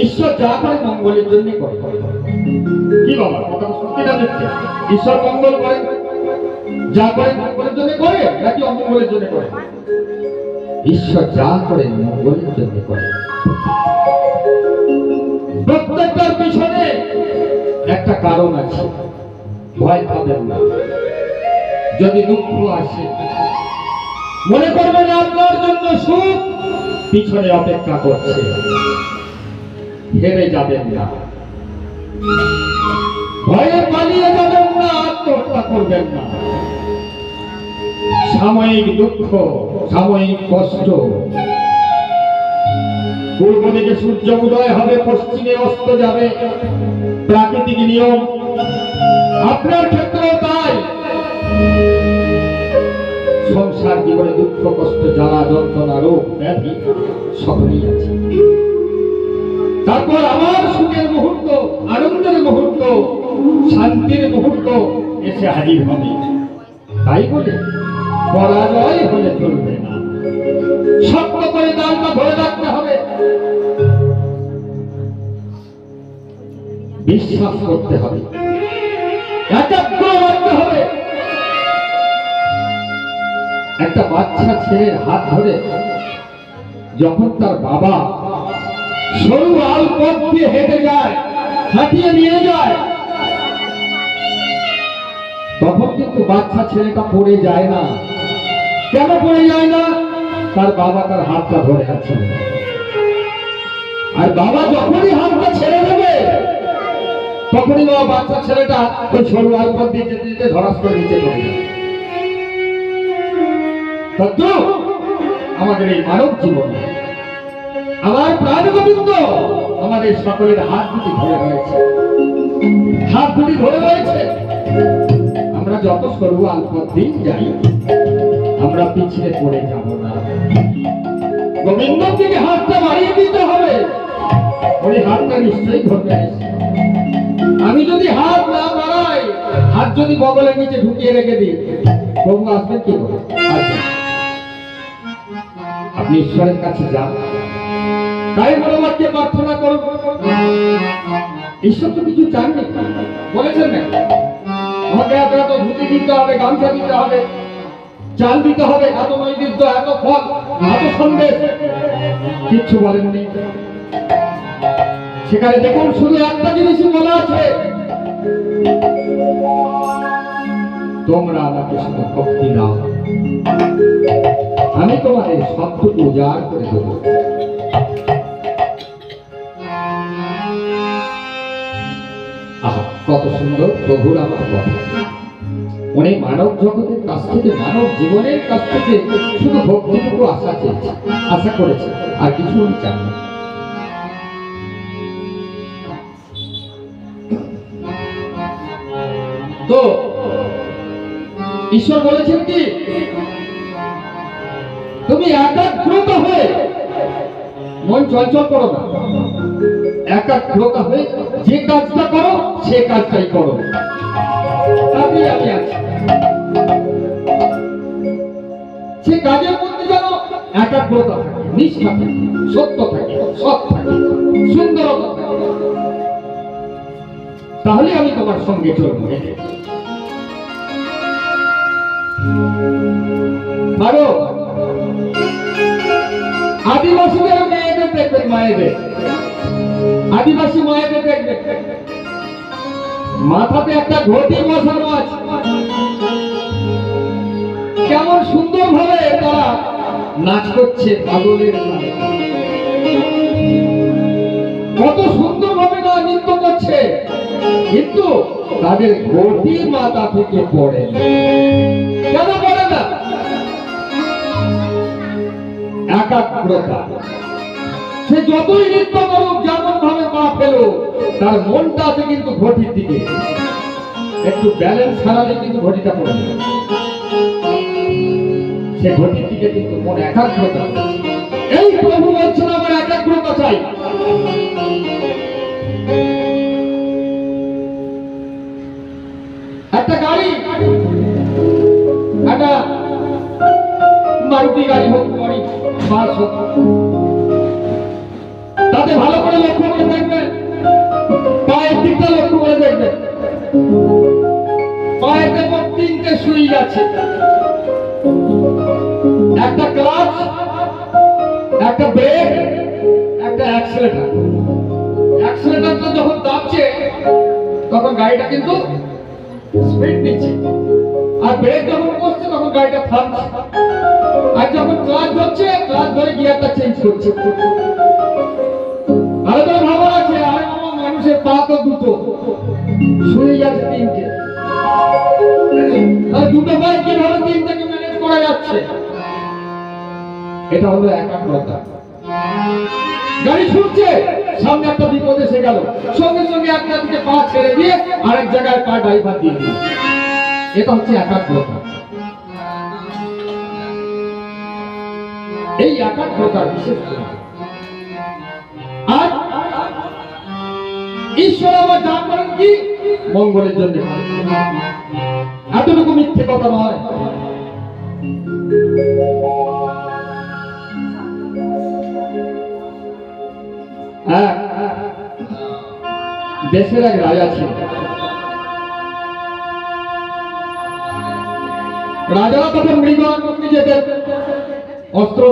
ঈশ্বর যা করে মঙ্গলের জন্য করে কি বাবা কথা শুনতে না দেখছে ঈশ্বর মঙ্গল করে যা করে মঙ্গলের জন্য করে নাকি অমঙ্গলের জন্য করে ঈশ্বর যা করে মঙ্গলের জন্য করে প্রত্যেকটার পিছনে একটা কারণ আছে ভয় পাবেন না যদি দুঃখ আসে মনে করবেন আপনার জন্য সুখ পিছনে অপেক্ষা করছে হেরে যাবেন না ভয়ে পালিয়ে যাবেন না আত্মহত্যা করবেন না সাময়িক দুঃখ সাময়িক কষ্ট পূর্ব দিকে সূর্য উদয় হবে পশ্চিমে অস্ত যাবে প্রাকৃতিক নিয়ম আপনার ক্ষেত্রেও তাই সংসার জীবনে দুঃখ কষ্ট জ্বালা যন্ত্রণা রোগ ব্যাধি সকলেই আছে তারপর আমার সুখের মুহূর্ত আনন্দের মুহূর্ত শান্তির মুহূর্ত এসে হাজির হবে তাই বলে পরাজয় হলে চলবে না শক্ত করে দালটা ধরে রাখতে হবে বিশ্বাস করতে হবে একাগ্র রাখতে হবে একটা বাচ্চা ছেলের হাত ধরে যখন তার বাবা সরু আল পথ দিয়ে হেঁটে যায় হাঁটিয়ে নিয়ে যায় তখন কিন্তু বাচ্চা ছেলেটা পড়ে যায় না কেন পড়ে যায় না তার বাবা তার হাতটা ধরে আছে আর বাবা যখনই হাতটা ছেড়ে দেবে তখনই বাবা বাচ্চা ছেলেটা ওই সরু আল পথ দিয়ে যেতে যেতে ধরাস করে নিচে পড়ে যায় আমাদের এই মানব জীবনে আমার প্রাণ গোবিন্দ আমাদের সকলের হাত দুটি ধরে রয়েছে হাত দুটি ধরে রয়েছে আমরা যত সরু অল্প দিন যাই আমরা পিছিয়ে পড়ে যাব না গোবিন্দ থেকে হাতটা বাড়িয়ে দিতে হবে ওই হাতটা নিশ্চয়ই ধরবে আমি যদি হাত না বাড়াই হাত যদি বগলের নিচে ঢুকিয়ে রেখে দিই প্রভু আসবেন কি করে আপনি ঈশ্বরের কাছে যান তাই ভগবানকে প্রার্থনা করুন ঈশ্বর তো কিছু চাননি বলেছেন না আমাকে এত এত ধুতি দিতে হবে গামছা দিতে হবে চাল দিতে হবে এত নৈবেদ্য এত ফল এত সন্দেশ কিচ্ছু বলেননি সেখানে দেখুন শুধু একটা জিনিসই বলা আছে তোমরা আমাকে শুধু ভক্তি দাও আমি তোমাদের সবটুকু উজাড় করে দেব কত সুন্দর প্রভুর আমার কথা উনি মানব জগতের কাছ থেকে মানব জীবনের কাছ থেকে শুধু ভক্তিটুকু আশা করেছে আর কিছু উনি চান না তো ঈশ্বর বলেছেন কি তুমি একাগ্রতা হয়ে মন চঞ্চল করো না একাগ্রতা হয়ে যে কাজটা করো সে কাজটাই করো তাতেই আমি আছি একাগ্রতা থাকে, নিষ্ঠা থাকে, সত্য থাকে, সৎ থাকে, সুন্দরতা থাকে, তাহলে আমি তোমার সঙ্গে চলবো। ভালো আদিবাসীদের মেয়েদের দেখবেন, মায়েদের, আদিবাসী মায়েদের দেখবেন মাথাতে একটা ঘটি বসানো আছে, কেমন সুন্দর ভাবে তারা নাচ করছে পাগলের নাচে। কত সুন্দর ভাবে না নৃত্য করছে, কিন্তু তাদের ঘটি মাথা থেকে পড়ে না। কেন পড়ে না? একাগ্রতা। সে যতই নৃত্য করুক, যেমন ভাবে পা ফেলুক, তার মনটা আছে কিন্তু ঘটির দিকে। একটু ব্যালেন্স হারালে কিন্তু ঘটিটা পড়ে যাবে। সে ঘটির দিকে কিন্তু মন একাগ্রতা। এই প্রভু বলছেন আমার একাগ্রতা চাই। একটা গাড়ি, একটা মারুতি গাড়ি হোক, গাড়ি বাস হোক, তাতে ভালো করে লক্ষ্য করে দেখবেন, পায়ের দিকটা লক্ষ্য করে দেখবেন। পায়ের দেখো তিনটে সুইচ আছে, একটা ক্লাচ, একটা ব্রেক, একটা অ্যাক্সিলারেটর। অ্যাক্সিলারেটরটা যখন দাবছে তখন গাড়িটা কিন্তু স্পিড নিচ্ছে, আর ব্রেক যখন বসছে তখন গাড়িটা থামছে, আর যখন ক্লাচ ধরছে ক্লাচ ধরে গিয়ারটা চেঞ্জ করছে। আরে তো ভাবার আছে, আরে বাবা মানুষের পা তো দুটো, শুয়ে যাচ্ছে তিনটে, আর দুটো পায়ে কিভাবে তিনটাকে ম্যানেজ করা যাচ্ছে? এটা হলো একাগ্রতা। গাড়ি ছুটছে, সামনে একটা বিপদ এসে গেল, সঙ্গে সঙ্গে একটা দিকে পা ছেড়ে দিয়ে আরেক জায়গায় পা ড্রাইভার দিয়ে দিল। এটা হচ্ছে একাগ্রতা। এই একাগ্রতা বিশেষ করে আর ঈশ্বর আমার যা করেন কি মঙ্গলের জন্য, এতটুকু মিথ্যে কথা নয়। দেশের এক রাজা ছিল, রাজারা তখন মৃগ যেতেন, অস্ত্র